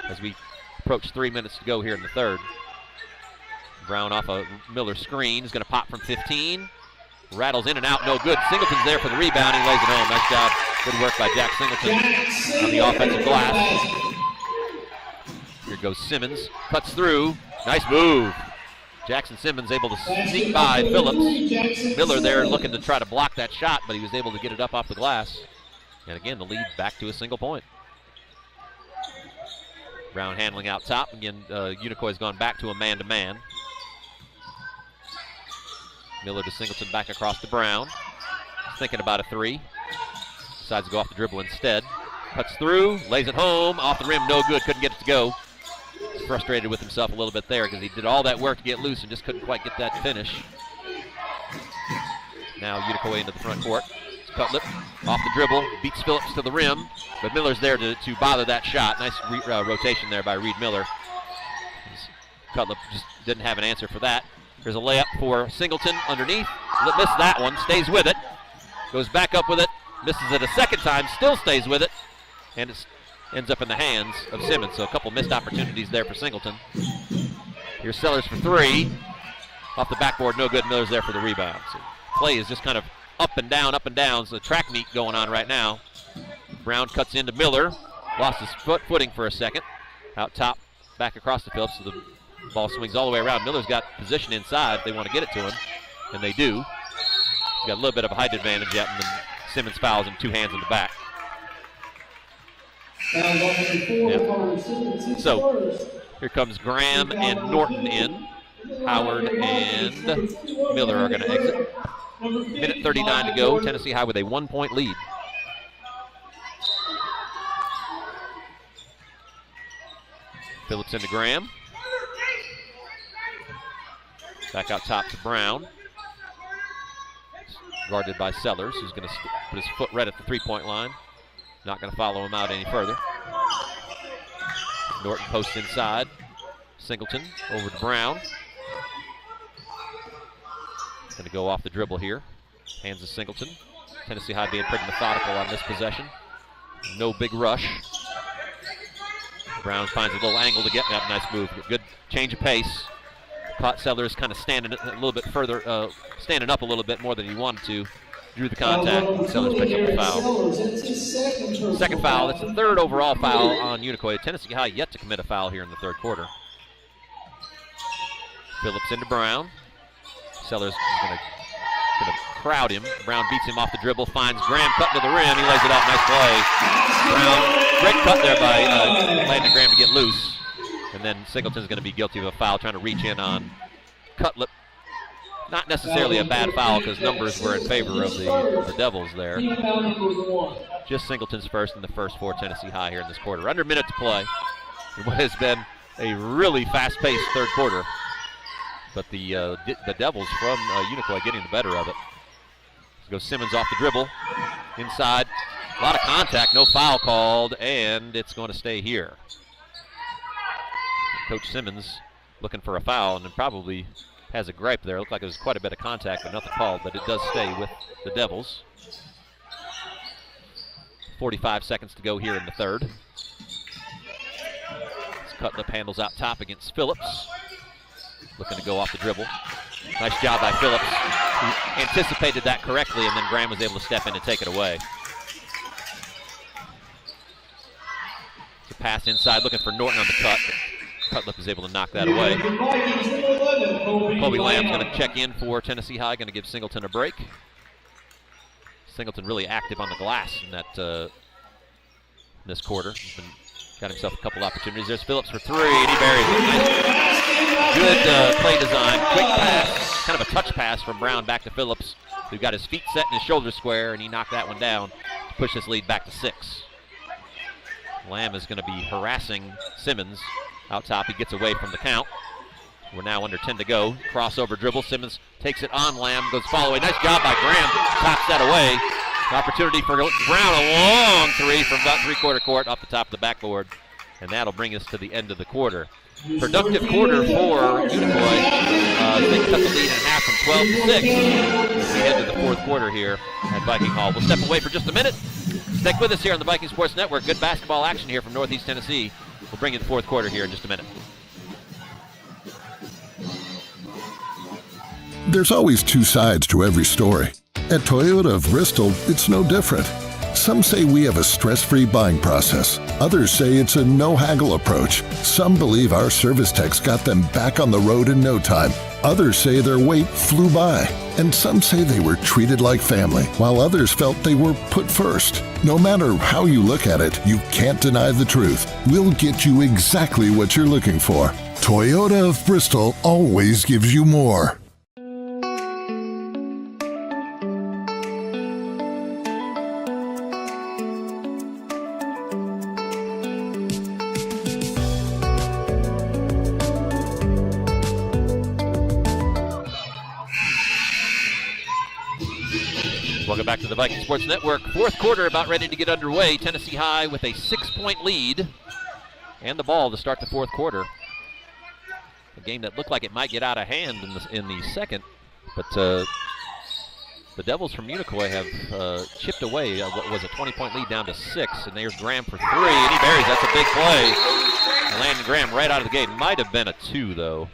as we approach 3 minutes to go here in the third. Brown off a Miller screen is going to pop from 15. Rattles in and out, no good. Singleton's there for the rebound. He lays it home. Nice job. Good work by Jack Singleton on the offensive glass. Here goes Simmons. Cuts through. Nice move. Jackson Simmons able to sneak by Phillips. Miller there looking to try to block that shot, but he was able to get it up off the glass. And again, the lead back to a single point. Brown handling out top. Again, Unicoi's gone back to a man-to-man. Miller to Singleton back across to Brown. Thinking about a 3. Decides to go off the dribble instead. Cuts through, lays it home, off the rim, no good, couldn't get it to go. He's frustrated with himself a little bit there because he did all that work to get loose and just couldn't quite get that finish. Now Unicoi into the front court. Cutlip off the dribble, beats Phillips to the rim, but Miller's there to bother that shot. Nice rotation there by Reed Miller. Cutlip just didn't have an answer for that. There's a layup for Singleton underneath. Missed that one, stays with it. Goes back up with it, misses it a second time, still stays with it, and it ends up in the hands of Simmons. So a couple missed opportunities there for Singleton. Here's Sellers for 3. Off the backboard, no good. Miller's there for the rebound. So play is just kind of up and down, up and down. So the track meet going on right now. Brown cuts into Miller. Lost his footing for a second. Out top, back across the field. So the ball swings all the way around. Miller's got position inside if they want to get it to him, and they do. He's got a little bit of a height advantage yet, and then Simmons fouls him, 2 hands in the back. Yeah. So here comes Graham and Norton in. Howard and Miller are going to exit. Minute 39 to go. Tennessee High with a 1-point lead. Phillips into Graham. Back out top to Brown. Guarded by Sellers, who's going to put his foot right at the 3-point line. Not going to follow him out any further. Norton posts inside. Singleton over to Brown. Going to go off the dribble here. Hands to Singleton. Tennessee High being pretty methodical on this possession. No big rush. Brown finds a little angle to get that. Nice move. Good change of pace. Caught Sellers kind of standing a little bit further, standing up a little bit more than he wanted to. drew the contact. Sellers picked up the foul. Second foul. That's the third overall foul on Unicoi. Tennessee High yet to commit a foul here in the third quarter. Phillips into Brown. Sellers is going to crowd him. Brown beats him off the dribble, finds Graham cutting to the rim. He lays it off. Nice play. Brown, great cut there by Landon Graham to get loose. And then Singleton's going to be guilty of a foul, trying to reach in on Cutlip. Not necessarily a bad foul because numbers were in favor of the Devils there. Just Singleton's first in the first for Tennessee High here in this quarter. Under a minute to play. It has been a really fast-paced third quarter. But the Devils from Unicoi getting the better of it. So goes Simmons off the dribble. Inside. A lot of contact. No foul called. And it's going to stay here. Coach Simmons looking for a foul and probably has a gripe there. It looked like it was quite a bit of contact, but nothing called. But it does stay with the Devils. 45 seconds to go here in the third. Cutlip handles out top against Phillips. Looking to go off the dribble. Nice job by Phillips, who anticipated that correctly, and then Graham was able to step in and take it away. It's a pass inside, looking for Norton on the cut, but Cutlip is able to knock that away. Kobe Lamb's going to check in for Tennessee High, going to give Singleton a break. Singleton really active on the glass in this quarter. He's got himself a couple opportunities. There's Phillips for three, and he buries it. Nice. Good play design, quick pass, kind of a touch pass from Brown back to Phillips, who got his feet set and his shoulders square, and he knocked that one down to push this lead back to 6. Lamb is going to be harassing Simmons out top. He gets away from the count. We're now under 10 to go. Crossover dribble. Simmons takes it on Lamb, goes follow away. Nice job by Graham. Tops that away. Opportunity for Brown. A long three from about three-quarter court off the top of the backboard. And that'll bring us to the end of the quarter. Productive quarter for Unicoi. They cut the lead in half from 12 to 6 as we head to the fourth quarter here at Viking Hall. We'll step away for just a minute. Stick with us here on the Viking Sports Network. Good basketball action here from Northeast Tennessee. We'll bring you the fourth quarter here in just a minute. There's always two sides to every story. At Toyota of Bristol, it's no different. Some say we have a stress-free buying process. Others say it's a no-haggle approach. Some believe our service techs got them back on the road in no time. Others say their wait flew by. And some say they were treated like family, while others felt they were put first. No matter how you look at it, you can't deny the truth. We'll get you exactly what you're looking for. Toyota of Bristol always gives you more. Welcome back to the Viking Sports Network. Fourth quarter about ready to get underway. Tennessee High with a 6-point lead and the ball to start the fourth quarter. A game that looked like it might get out of hand in the second, but the Devils from Unicoi have chipped away what was a 20-point lead down to 6, and there's Graham for 3, and he buries. That's a big play. Landon Graham right out of the gate. Might have been a 2, though.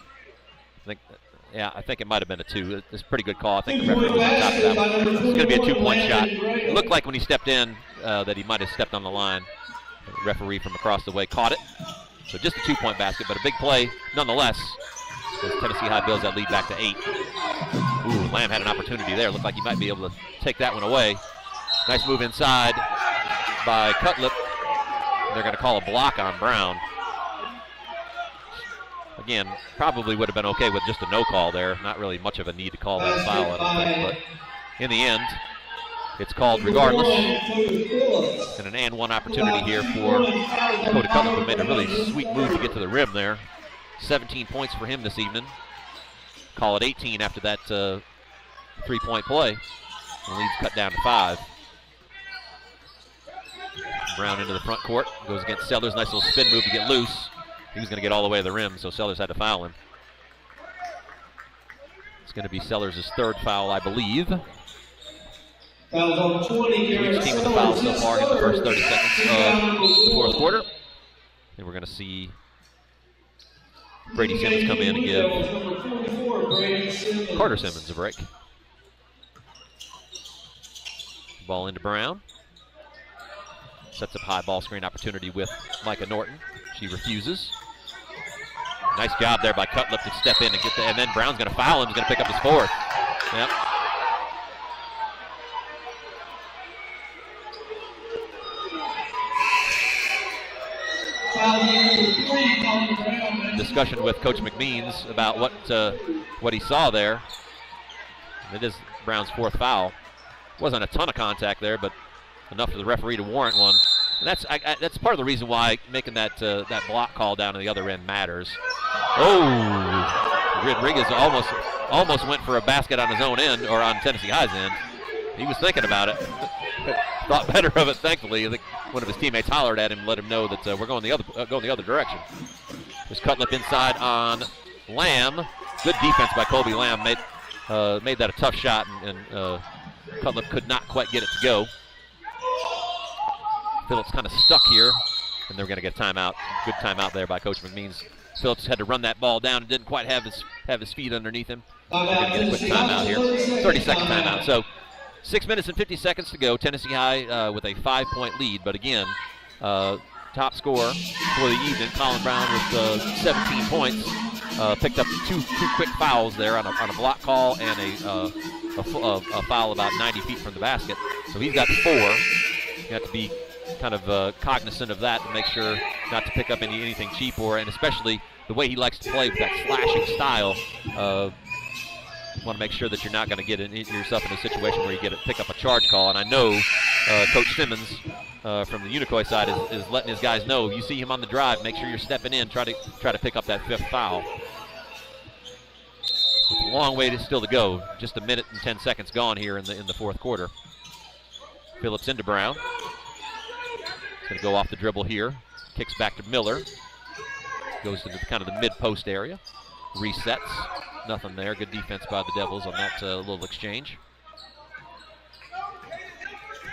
I think it might have been a 2. It's a pretty good call. I think the referee was on top of that one. It's going to be a 2-point shot. It looked like when he stepped in that he might have stepped on the line. The referee from across the way caught it. So just a 2-point basket, but a big play nonetheless. As Tennessee High builds that lead back to 8. Ooh, Lamb had an opportunity there. Looked like he might be able to take that one away. Nice move inside by Cutlip. They're going to call a block on Brown. Again, probably would have been okay with just a no call there. Not really much of a need to call that foul, I don't think. But in the end, it's called regardless. And an and one opportunity here for Dakota Cutlip, who made a really sweet move to get to the rim there. 17 points for him this evening. Call it 18 after that 3-point play. The lead's cut down to 5. Brown into the front court. Goes against Sellers. Nice little spin move to get loose. He was going to get all the way to the rim, so Sellers had to foul him. It's going to be Sellers' third foul, I believe. Fouls on 20. Each team with the foul so far in the first 30 seconds of the fourth quarter. And we're going to see Brady Simmons come in and give Carter Simmons a break. Ball into Brown. Sets up high ball screen opportunity with Micah Norton. She refuses. Nice job there by Cutlip to step in and get and then Brown's going to foul him. He's going to pick up his fourth. Yep. Discussion with Coach McMeans about what he saw there. It is Brown's fourth foul. Wasn't a ton of contact there, but enough for the referee to warrant one. And that's part of the reason why making that block call down to the other end matters. Oh, Rodriguez almost went for a basket on his own end, or on Tennessee High's end. He was thinking about it. Thought better of it, thankfully. I think one of his teammates hollered at him and let him know that we're going the other direction. There's Cutlip inside on Lamb. Good defense by Colby Lamb. Made that a tough shot, and Cutlip could not quite get it to go. Phillips kind of stuck here, and they're going to get a timeout. Good timeout there by Coach McMeans. Phillips had to run that ball down and didn't quite have his feet underneath him. They're going to get a quick timeout here. 30-second timeout. So 6 minutes and 50 seconds to go. Tennessee High with a 5-point lead, but again, top scorer for the evening, Colin Brown with 17 points. Picked up two quick fouls there on a block call and a foul about 90 feet from the basket. So he's got 4. You have to be kind of cognizant of that to make sure not to pick up anything cheap, and especially the way he likes to play with that slashing style. You want to make sure that you're not going to get yourself in a situation where you pick up a charge call. And I know Coach Simmons from the Unicoi side is letting his guys know, you see him on the drive, make sure you're stepping in, try to pick up that 5th foul. It's a long way still to go. Just a minute and 10 seconds gone here in the fourth quarter. Phillips into Brown. He's going to go off the dribble here. Kicks back to Miller. Goes to kind of the mid-post area. Resets. Nothing there. Good defense by the Devils on that little exchange.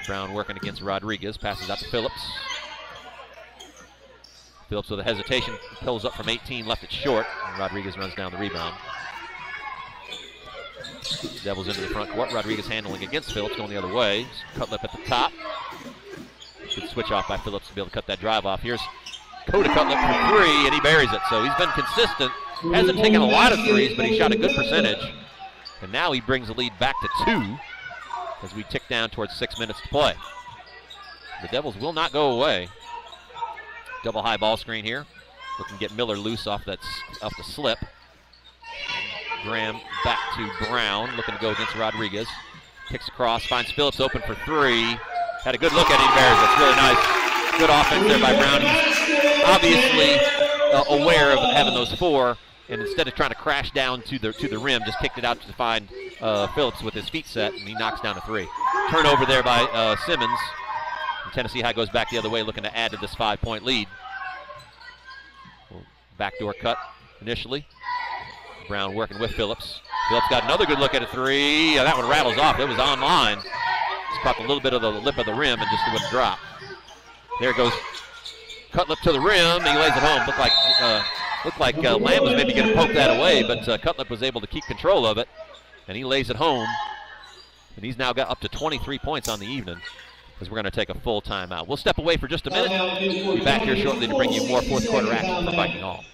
Brown working against Rodriguez. Passes out to Phillips. Phillips with a hesitation. Pulls up from 18. Left it short. And Rodriguez runs down the rebound. Devils into the front court. Rodriguez handling against Phillips. Going the other way. Cutlip at the top. Good switch off by Phillips to be able to cut that drive off. Here's Coda Cutlip for 3, and he buries it. So he's been consistent. Hasn't taken a lot of threes, but he shot a good percentage. And now he brings the lead back to 2 as we tick down towards 6 minutes to play. The Devils will not go away. Double high ball screen here. Looking to get Miller loose off the slip. Graham back to Brown, looking to go against Rodriguez. Kicks across, finds Phillips open for 3. Had a good look at him, bears. That's really nice. Good offense there by Brown. He's obviously aware of having those 4, and instead of trying to crash down to the rim, just kicked it out to find Phillips with his feet set, and he knocks down a 3. Turnover there by Simmons. And Tennessee High goes back the other way, looking to add to this 5-point lead. Backdoor cut initially. Brown working with Phillips. Phillips got another good look at a 3. That one rattles off. It was online. Just caught a little bit of the lip of the rim and just wouldn't drop. There goes Cutlip to the rim. He lays it home. Looked like Lamb was maybe going to poke that away, but Cutlip was able to keep control of it, and he lays it home. And he's now got up to 23 points on the evening as we're going to take a full timeout. We'll step away for just a minute. We'll be back here shortly to bring you more fourth quarter action from Viking Hall.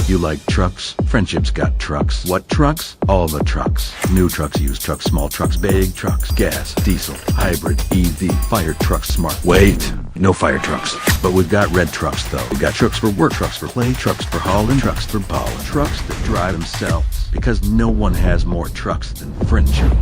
You like trucks? Friendship's got trucks. What trucks? All the trucks. New trucks, used trucks, small trucks, big trucks, gas, diesel, hybrid, EV, fire trucks, smart. Wait, no fire trucks. But we've got red trucks, though. We've got trucks for work, trucks for play, trucks for hauling, trucks for pollen, trucks that drive themselves. Because no one has more trucks than Friendship.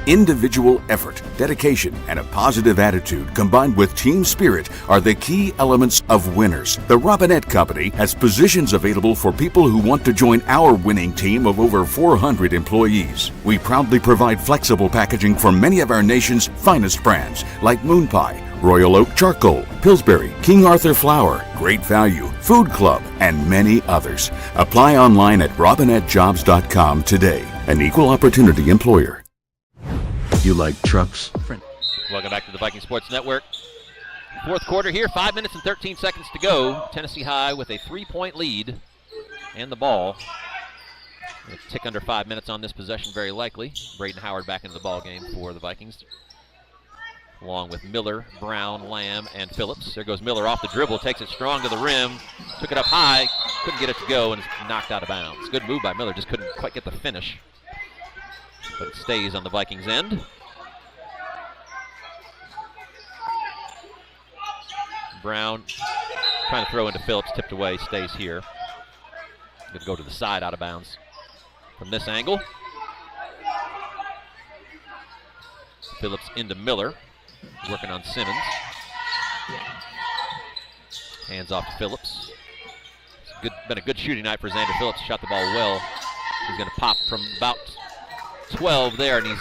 Individual effort, dedication, and a positive attitude combined with team spirit are the key elements of winners. The Robinette Company has positions available for people who want to join our winning team of over 400 employees. We proudly provide flexible packaging for many of our nation's finest brands like Moon Pie, Royal Oak Charcoal, Pillsbury, King Arthur Flour, Great Value, Food Club, and many others. Apply online at robinettejobs.com today. An equal opportunity employer. You like trucks? Welcome back to the Viking Sports Network. Fourth quarter here, 5 minutes and 13 seconds to go. Tennessee High with a 3-point lead and the ball. A tick under 5 minutes on this possession, very likely. Braden Howard back into the ball game for the Vikings, along with Miller, Brown, Lamb, and Phillips. There goes Miller off the dribble, takes it strong to the rim, took it up high, couldn't get it to go, and it's knocked out of bounds. Good move by Miller, just couldn't quite get the finish. But it stays on the Vikings end. Brown trying to throw into Phillips, tipped away, stays here. Going to go to the side, out of bounds from this angle. Phillips into Miller, working on Simmons. Hands off to Phillips. It's been a good shooting night for Xander Phillips. Shot the ball well. He's going to pop from about 12 there, and it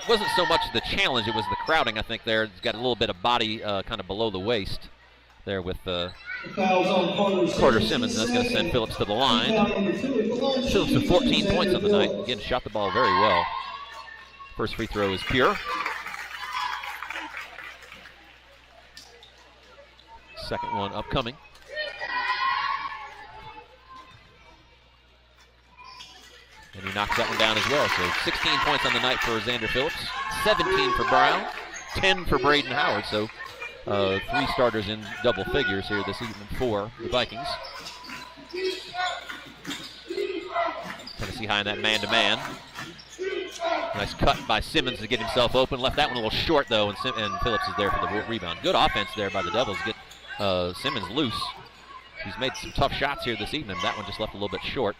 wasn't so much the challenge, it was the crowding, I think, there. He's got a little bit of body kind of below the waist there with Carter Simmons, and that's going to send Phillips to the line. Phillips with 14 points on the night. Again, shot the ball very well. First free throw is pure. Second one upcoming. And he knocks that one down as well. So 16 points on the night for Xander Phillips, 17 for Brown, 10 for Braden Howard. So 3 starters in double figures here this evening for the Vikings. Tennessee High in that man-to-man. Nice cut by Simmons to get himself open. Left that one a little short, though, and Phillips is there for the rebound. Good offense there by the Devils to get Simmons loose. He's made some tough shots here this evening. That one just left a little bit short.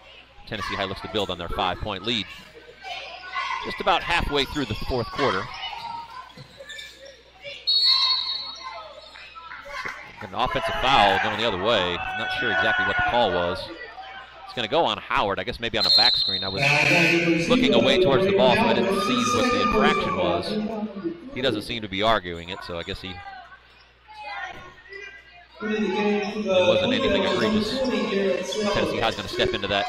Tennessee High looks to build on their 5-point lead. Just about halfway through the fourth quarter. An offensive foul going the other way. I'm not sure exactly what the call was. It's going to go on Howard, I guess maybe on a back screen. I was looking away towards the ball, so I didn't see what the infraction was. He doesn't seem to be arguing it, so I guess it wasn't anything egregious. Tennessee High's going to step into that.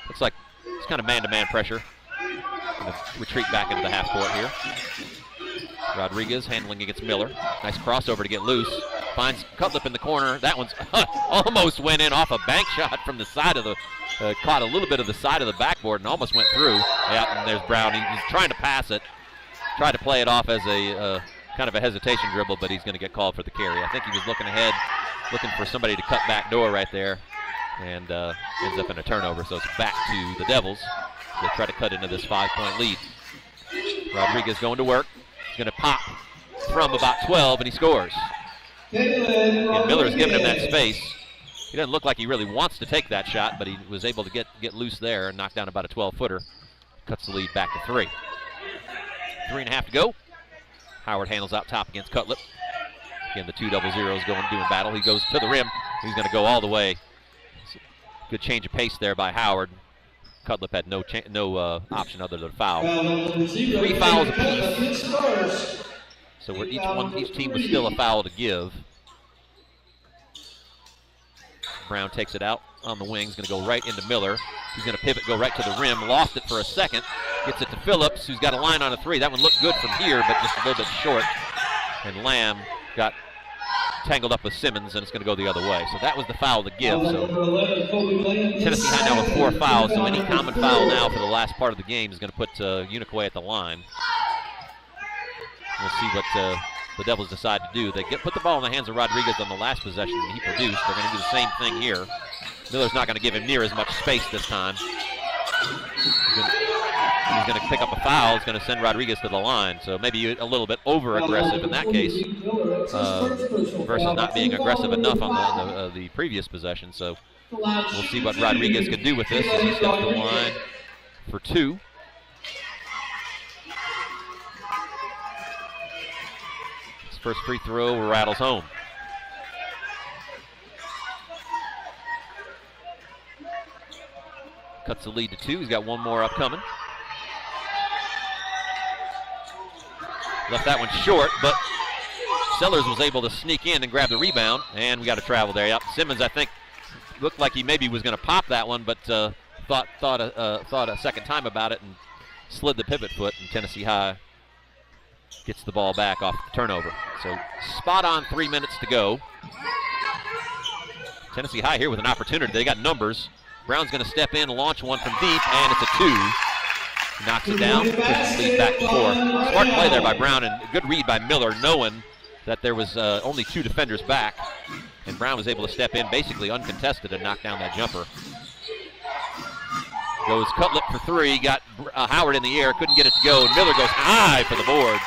Looks like it's kind of man-to-man pressure. Going to retreat back into the half court here. Rodriguez handling against Miller. Nice crossover to get loose. Finds Cutlip in the corner. That one's almost went in off a bank shot from the side of the, caught a little bit of the side of the backboard and almost went through. Yeah, and there's Brown. He's trying to pass it. Tried to play it off as a kind of a hesitation dribble, but he's going to get called for the carry. I think he was looking ahead, looking for somebody to cut back door right there, and ends up in a turnover. So it's back to the Devils. They try to cut into this 5-point lead. Rodriguez going to work. He's going to pop from about 12, and he scores. And Miller's giving him that space. He doesn't look like he really wants to take that shot, but he was able to get loose there and knock down about a 12-footer. Cuts the lead back to 3. 3.5 to go. Howard handles out top against Cutlip. Again, the 2 double zeros doing battle. He goes to the rim. He's going to go all the way. Good change of pace there by Howard. Cutlip had no option other than foul. 3 fouls apiece. So each team was still a foul to give. Brown takes it out on the wing. He's going to go right into Miller. He's going to pivot, go right to the rim. Lost it for a second. Gets it to Phillips, who's got a line on a 3. That one looked good from here, but just a little bit short. And Lamb got tangled up with Simmons, and it's going to go the other way. So that was the foul to give. So Tennessee High now with 4 fouls, so any common foul now for the last part of the game is going to put Unicoi at the line. We'll see what the Devils decide to do. They put the ball in the hands of Rodriguez on the last possession, and he produced. They're going to do the same thing here. Miller's not going to give him near as much space this time. He's going to pick up a foul. It's going to send Rodriguez to the line. So maybe a little bit over-aggressive in that case versus not being aggressive enough on the previous possession. So we'll see what Rodriguez can do with this as he steps to the line for 2. His first free throw rattles home. Cuts the lead to 2. He's got 1 more upcoming. Left that one short, but Sellers was able to sneak in and grab the rebound, and we got to travel there. Yep, Simmons, I think, looked like he maybe was going to pop that one, but thought a second time about it and slid the pivot foot, and Tennessee High gets the ball back off the turnover. So spot on 3 minutes to go. Tennessee High here with an opportunity. They got numbers. Brown's going to step in, launch one from deep, and it's a 2. Knocks it down, pushes the lead back to 4. Smart play there by Brown, and a good read by Miller, knowing that there was only 2 defenders back. And Brown was able to step in basically uncontested and knock down that jumper. Goes Cutlip for 3, got Howard in the air, couldn't get it to go, and Miller goes high for the board.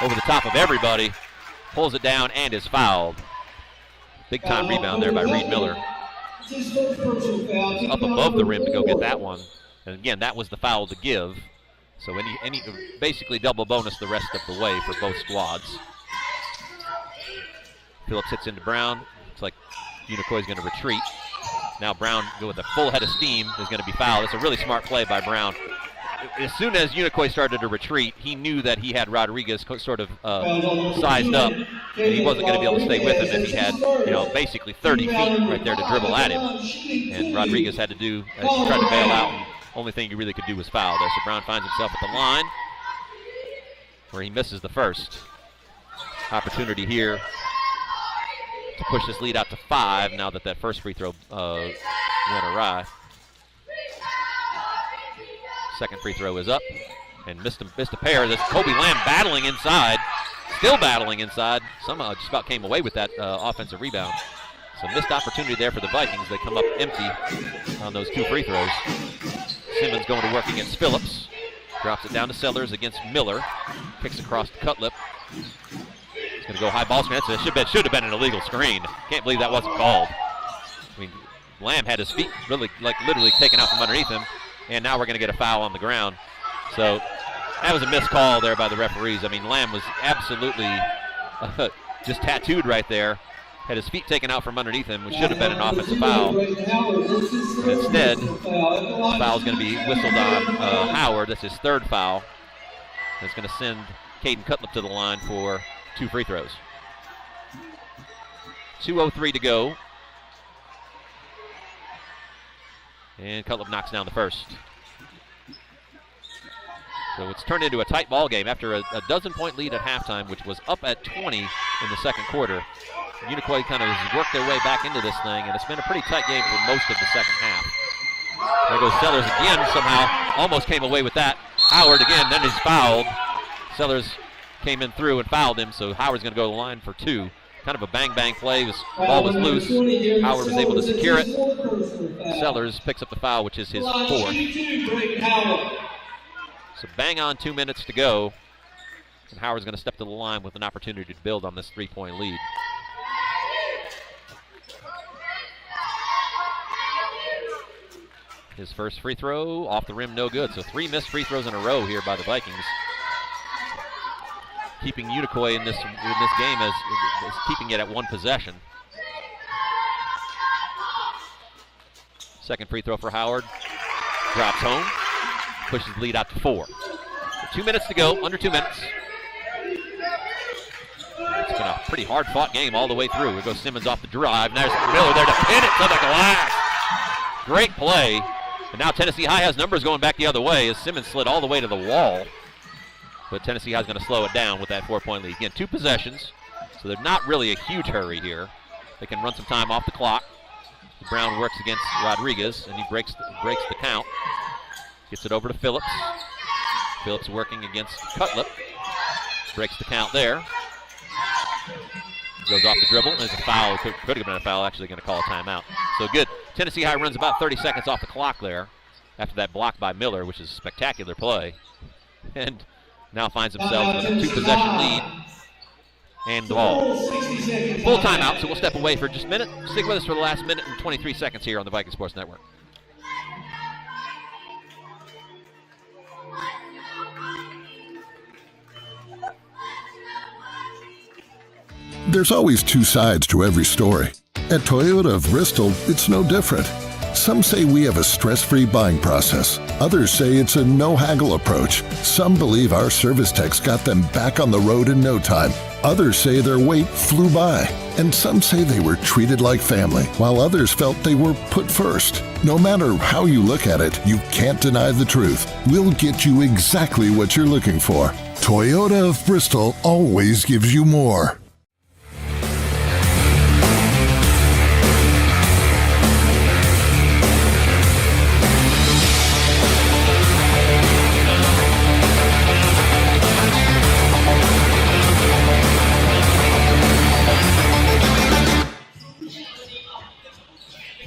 Over the top of everybody, pulls it down and is fouled. Big time rebound there by Reed Miller. Up above the rim to go get that one. And again, that was the foul to give. So any basically double bonus the rest of the way for both squads. Phillips hits into Brown. Looks like Unicoi is going to retreat. Now Brown, with a full head of steam, is going to be fouled. It's a really smart play by Brown. As soon as Unicoi started to retreat, he knew that he had Rodriguez sort of sized up, and he wasn't going to be able to stay with him if he had, basically 30 feet right there to dribble at him. And Rodriguez had to tried to bail out, and the only thing he really could do was foul there. So Brown finds himself at the line, where he misses the first. Opportunity here to push this lead out to 5 now that first free throw went awry. Second free throw is up and missed a pair. This Kobe Lamb battling inside, still battling inside. Somehow just about came away with that offensive rebound. So missed opportunity there for the Vikings. They come up empty on those 2 free throws. Simmons going to work against Phillips. Drops it down to Sellers against Miller. Kicks across to Cutlip. He's going to go high ball screen. It should have been an illegal screen. Can't believe that wasn't called. I mean, Lamb had his feet literally taken out from underneath him, and now we're going to get a foul on the ground. So that was a missed call there by the referees. I mean, Lamb was absolutely just tattooed right there. Had his feet taken out from underneath him, which should have been an offensive foul. But instead, the foul is going to be whistled on Howard. That's his 3rd foul. It's going to send Caden Cutlip to the line for 2 free throws. 2:03 to go. And Cutlip knocks down the first. So it's turned into a tight ball game after a 12-point lead at halftime, which was up at 20 in the second quarter. Unicoi kind of has worked their way back into this thing, and it's been a pretty tight game for most of the second half. There goes Sellers again, somehow almost came away with that. Howard again, then is fouled. Sellers came in through and fouled him, so Howard's going to go to the line for 2. Kind of a bang-bang play. Ball was loose. Howard was able to secure it. Sellers picks up the foul, which is his 4th. So bang on 2 minutes to go. And Howard's going to step to the line with an opportunity to build on this 3-point lead. His first free throw off the rim, no good. So 3 missed free throws in a row here by the Vikings. Keeping Unicoi in this game as keeping it at 1 possession. Second free throw for Howard. Drops home. Pushes the lead out to 4. So 2 minutes to go, under 2 minutes. It's been a pretty hard-fought game all the way through. Here goes Simmons off the drive. And there's Miller there to pin it to the glass. Great play. And now Tennessee High has numbers going back the other way as Simmons slid all the way to the wall. But Tennessee High is going to slow it down with that 4-point lead. Again, 2 possessions, so they're not really a huge hurry here. They can run some time off the clock. Brown works against Rodriguez, and he breaks the count. Gets it over to Phillips. Phillips working against Cutlip. Breaks the count there. Goes off the dribble, and there's a foul. Could have been a foul, actually going to call a timeout. So good. Tennessee High runs about 30 seconds off the clock there after that block by Miller, which is a spectacular play. And now finds himself with a 2-possession lead and the ball. Full timeout, so we'll step away for just a minute. Stick with us for the last minute and 23 seconds here on the Viking Sports Network. There's always 2 sides to every story. At Toyota of Bristol, it's no different. Some say we have a stress-free buying process. Others say it's a no-haggle approach. Some believe our service techs got them back on the road in no time. Others say their wait flew by. And some say they were treated like family, while others felt they were put first. No matter how you look at it, you can't deny the truth. We'll get you exactly what you're looking for. Toyota of Bristol always gives you more.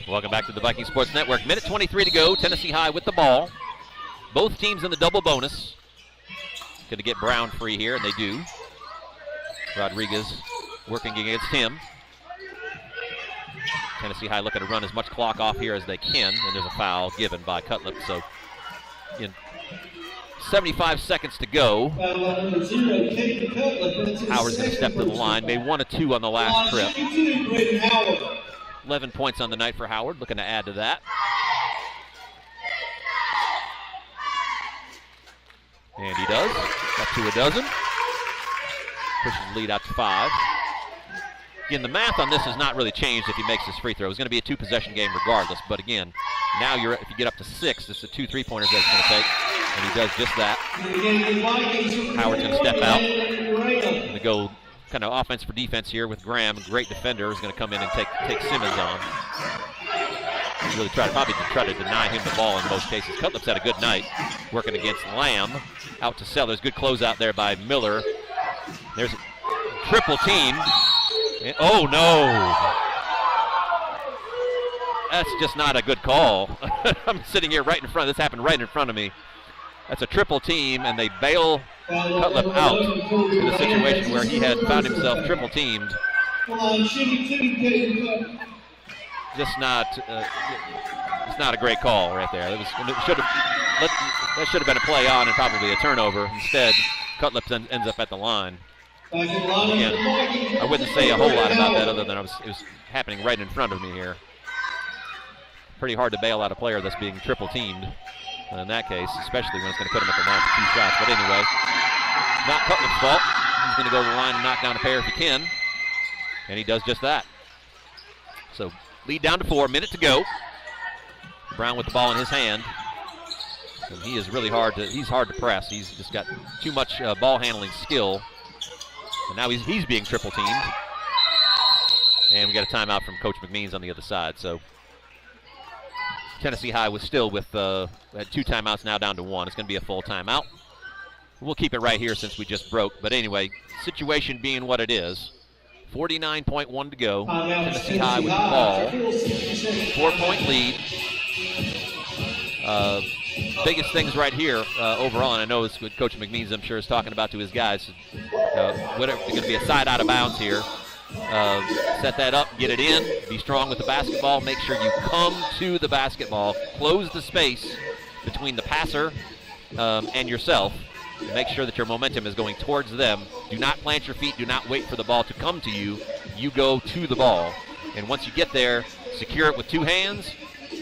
Welcome back to the Viking Sports Network. Minute 23 to go. Tennessee High with the ball. Both teams in the double bonus. Going to get Brown free here, and they do. Rodriguez working against him. Tennessee High looking to run as much clock off here as they can, and there's a foul given by Cutlip. So, 75 seconds to go. Howard's going to step to the line. Made 1 of 2 on the last trip. 11 points on the night for Howard, looking to add to that. And he does, up to a dozen. Pushes the lead out to 5. Again, the math on this has not really changed if he makes his free throw. It's going to be a 2-possession game regardless, but again, now if you get up to 6, it's the 2 3-pointers that he's going to take, and he does just that. Howard's going to step out. Going to go kind of offense for defense here with Graham. A great defender is going to come in and take Simmons on. Really probably try to deny him the ball in most cases. Cutlip's had a good night working against Lamb. Out to Sellers. Good closeout there by Miller. There's a triple team. Oh, no. That's just not a good call. I'm sitting here right in front. This happened right in front of me. That's a triple team, and they bail Cutlip out in a situation where he had found himself triple teamed. Just not, it's not a great call right there. That should have been a play on and probably a turnover. Instead, Cutlip ends up at the line. Again, I wouldn't say a whole lot about that other than it was happening right in front of me here. Pretty hard to bail out a player that's being triple teamed. In that case, especially when it's going to put him at the line for 2 shots. But anyway, not Cutlip's fault. He's going to go to the line and knock down a pair if he can. And he does just that. So lead down to 4, minute to go. Brown with the ball in his hand. And he is really he's hard to press. He's just got too much ball handling skill. And now he's being triple teamed. And we got a timeout from Coach McMeans on the other side. So Tennessee High was still with 2 timeouts, now down to 1. It's going to be a full timeout. We'll keep it right here since we just broke. But anyway, situation being what it is. 49.1 to go. Tennessee High with the ball. 4-point lead. Biggest things right here overall, and I know it's what Coach McMeans, I'm sure, is talking about to his guys. Whatever, it's going to be a side out of bounds here. Set that up, get it in, be strong with the basketball, make sure you come to the basketball, close the space between the passer and yourself. Make sure that your momentum is going towards them. Do not plant your feet, do not wait for the ball to come to you. You go to the ball. And once you get there, secure it with 2 hands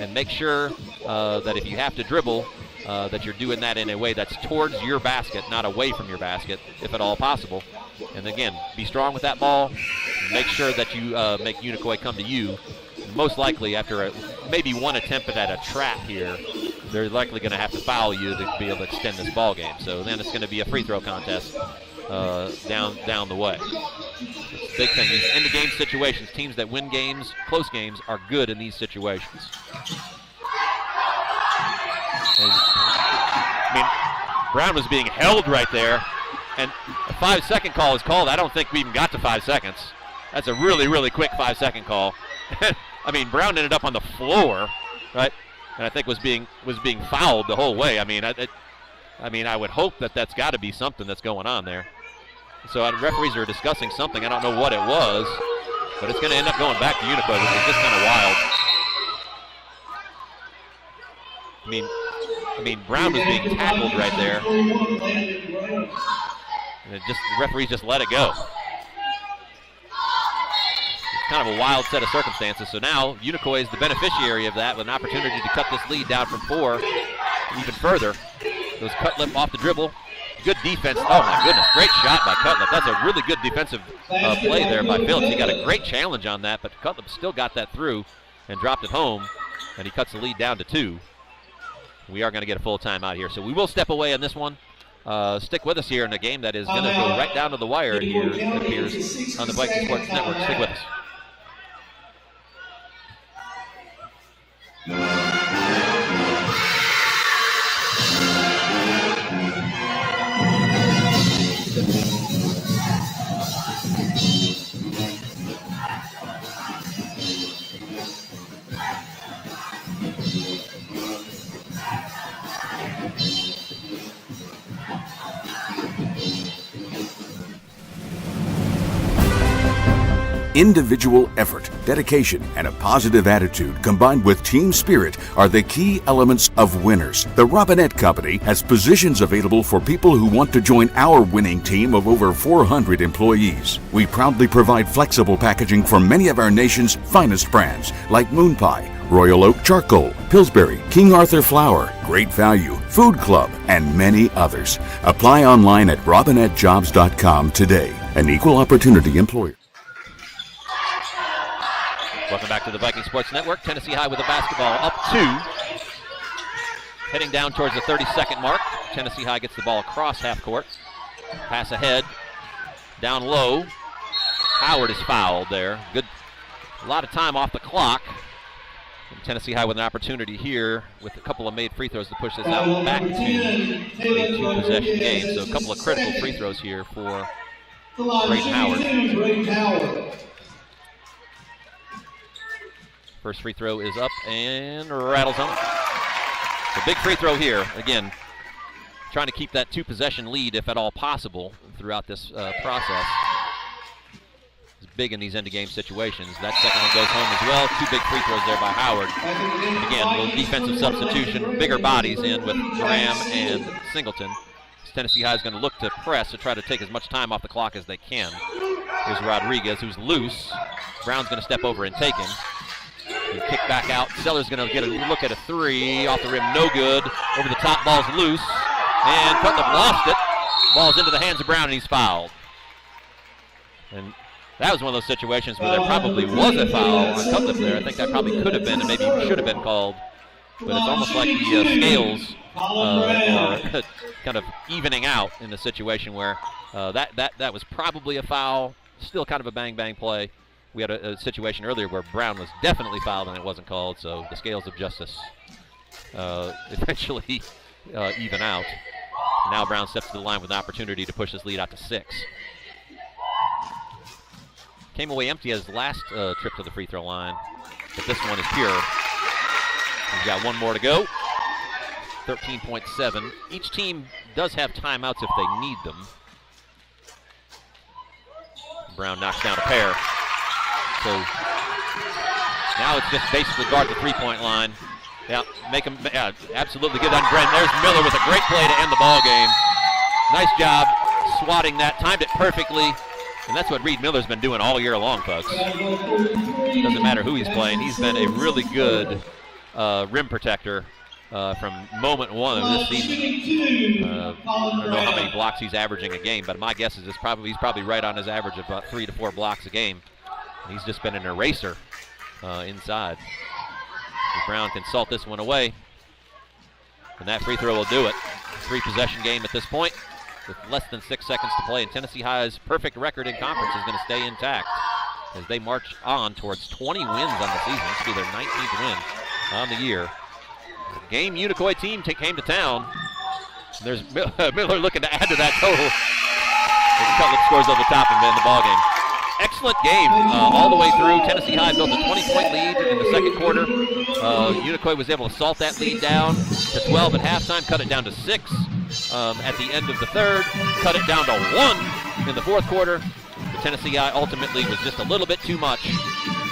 and make sure that if you have to dribble, that you're doing that in a way that's towards your basket, not away from your basket, if at all possible. And again, be strong with that ball. Make sure that you make Unicoi come to you. Most likely, after maybe one attempt at a trap here, they're likely going to have to foul you to be able to extend this ball game. So then it's going to be a free throw contest down the way. It's a big thing. These end-of-game situations, teams that win games, close games, are good in these situations. And, Brown was being held right there, and a 5-second call is called. I don't think we even got to 5 seconds. That's a really, really quick 5-second call. Brown ended up on the floor, right? And I think was being fouled the whole way. I would hope that that's got to be something that's going on there. So referees are discussing something. I don't know what it was, but it's going to end up going back to Unicoi, which is just kind of wild. Brown was being tackled right there, and the referees just let it go. It's kind of a wild set of circumstances. So now Unicoi is the beneficiary of that with an opportunity to cut this lead down from 4 even further. Goes Cutlip off the dribble. Good defense. Oh, my goodness. Great shot by Cutlip. That's a really good defensive play there by Phillips. He got a great challenge on that, but Cutlip still got that through and dropped it home, and he cuts the lead down to 2. We are going to get a full timeout here. So we will step away on this one. Stick with us here in a game that is going to go right down to the wire here, it appears, on the Viking Sports Network. Stick with us. Individual effort, dedication, and a positive attitude combined with team spirit are the key elements of winners. The Robinette Company has positions available for people who want to join our winning team of over 400 employees. We proudly provide flexible packaging for many of our nation's finest brands like Moon Pie, Royal Oak Charcoal, Pillsbury, King Arthur Flour, Great Value, Food Club, and many others. Apply online at robinettejobs.com today. An equal opportunity employer. Welcome back to the Viking Sports Network. Tennessee High with the basketball up 2. Heading down towards the 30-second mark. Tennessee High gets the ball across half court. Pass ahead. Down low. Howard is fouled there. Good. A lot of time off the clock. And Tennessee High with an opportunity here with a couple of made free throws to push this out back to a 2-possession game. So a couple of critical free throws here for Drayton Howard. First free throw is up and rattles on it. So big free throw here. Again, trying to keep that 2-possession lead if at all possible throughout this process. It's big in these end-of-game situations. That second one goes home as well. 2 big free throws there by Howard. And again, a little defensive substitution. Bigger bodies in with Graham and Singleton. Tennessee High is going to look to press to try to take as much time off the clock as they can. Here's Rodriguez, who's loose. Brown's going to step over and take him. And kick back out. Sellers going to get a look at a 3 off the rim, no good. Over the top, ball's loose. And Cutlip lost it. Ball's into the hands of Brown, and he's fouled. And that was one of those situations where there probably was a foul on Cutlip there. I think that probably could have been and maybe should have been called. But it's almost like the scales are kind of evening out in the situation where that was probably a foul. Still kind of a bang-bang play. We had a situation earlier where Brown was definitely fouled and it wasn't called, so the scales of justice eventually even out. Now Brown steps to the line with an opportunity to push his lead out to 6. Came away empty as last trip to the free throw line, but this one is pure. He's got one more to go. 13.7. Each team does have timeouts if they need them. Brown knocks down a pair. So now it's just basically guard the three-point line. Yeah, make him absolutely good on Brent. There's Miller with a great play to end the ball game. Nice job swatting that, timed it perfectly, and that's what Reed Miller's been doing all year long, folks. Doesn't matter who he's playing. He's been a really good rim protector from moment one of this season. I don't know how many blocks he's averaging a game, but my guess is he's probably right on his average of about 3 to 4 blocks a game. He's just been an eraser inside. Brown can salt this one away, and that free throw will do it. 3-possession game at this point with less than 6 seconds to play, and Tennessee High's perfect record in conference is going to stay intact as they march on towards 20 wins on the season. This will be their 19th win on the year. The game Unicoi team came to town. There's Miller looking to add to that total. Cutlip scores over the top and then the ball game. Excellent game all the way through. Tennessee High built a 20-point lead in the second quarter. Unicoi was able to salt that lead down to 12 at halftime, cut it down to 6 at the end of the third, cut it down to 1 in the fourth quarter. The Tennessee High ultimately was just a little bit too much,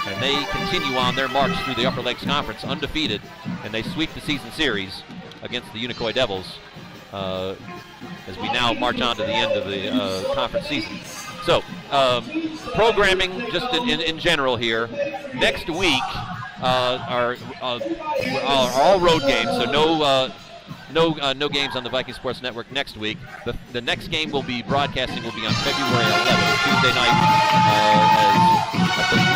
and they continue on their march through the Upper Lakes Conference undefeated, and they sweep the season series against the Unicoi Devils as we now march on to the end of the conference season. So, programming just in general here. Next week are all road games, so no games on the Viking Sports Network next week. The next game we'll be broadcasting will be on February 11th, Tuesday night, as I believe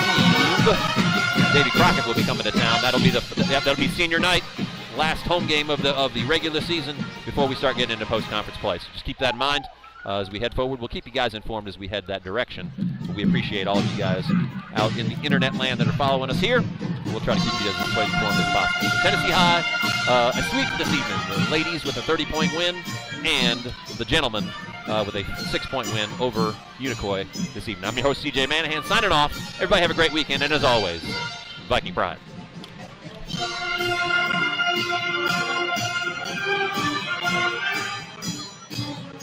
Davy Crockett will be coming to town. That'll be senior night, last home game of the regular season before we start getting into post-conference play. So just keep that in mind as we head forward. We'll keep you guys informed as we head that direction. We appreciate all of you guys out in the internet land that are following us here. We'll try to keep you guys as informed as possible. So Tennessee High, a sweep this evening. The ladies with a 30-point win, and the gentlemen with a 6-point win over Unicoi this evening. I'm your host, CJ Manahan, signing off. Everybody have a great weekend, and as always, Viking Pride.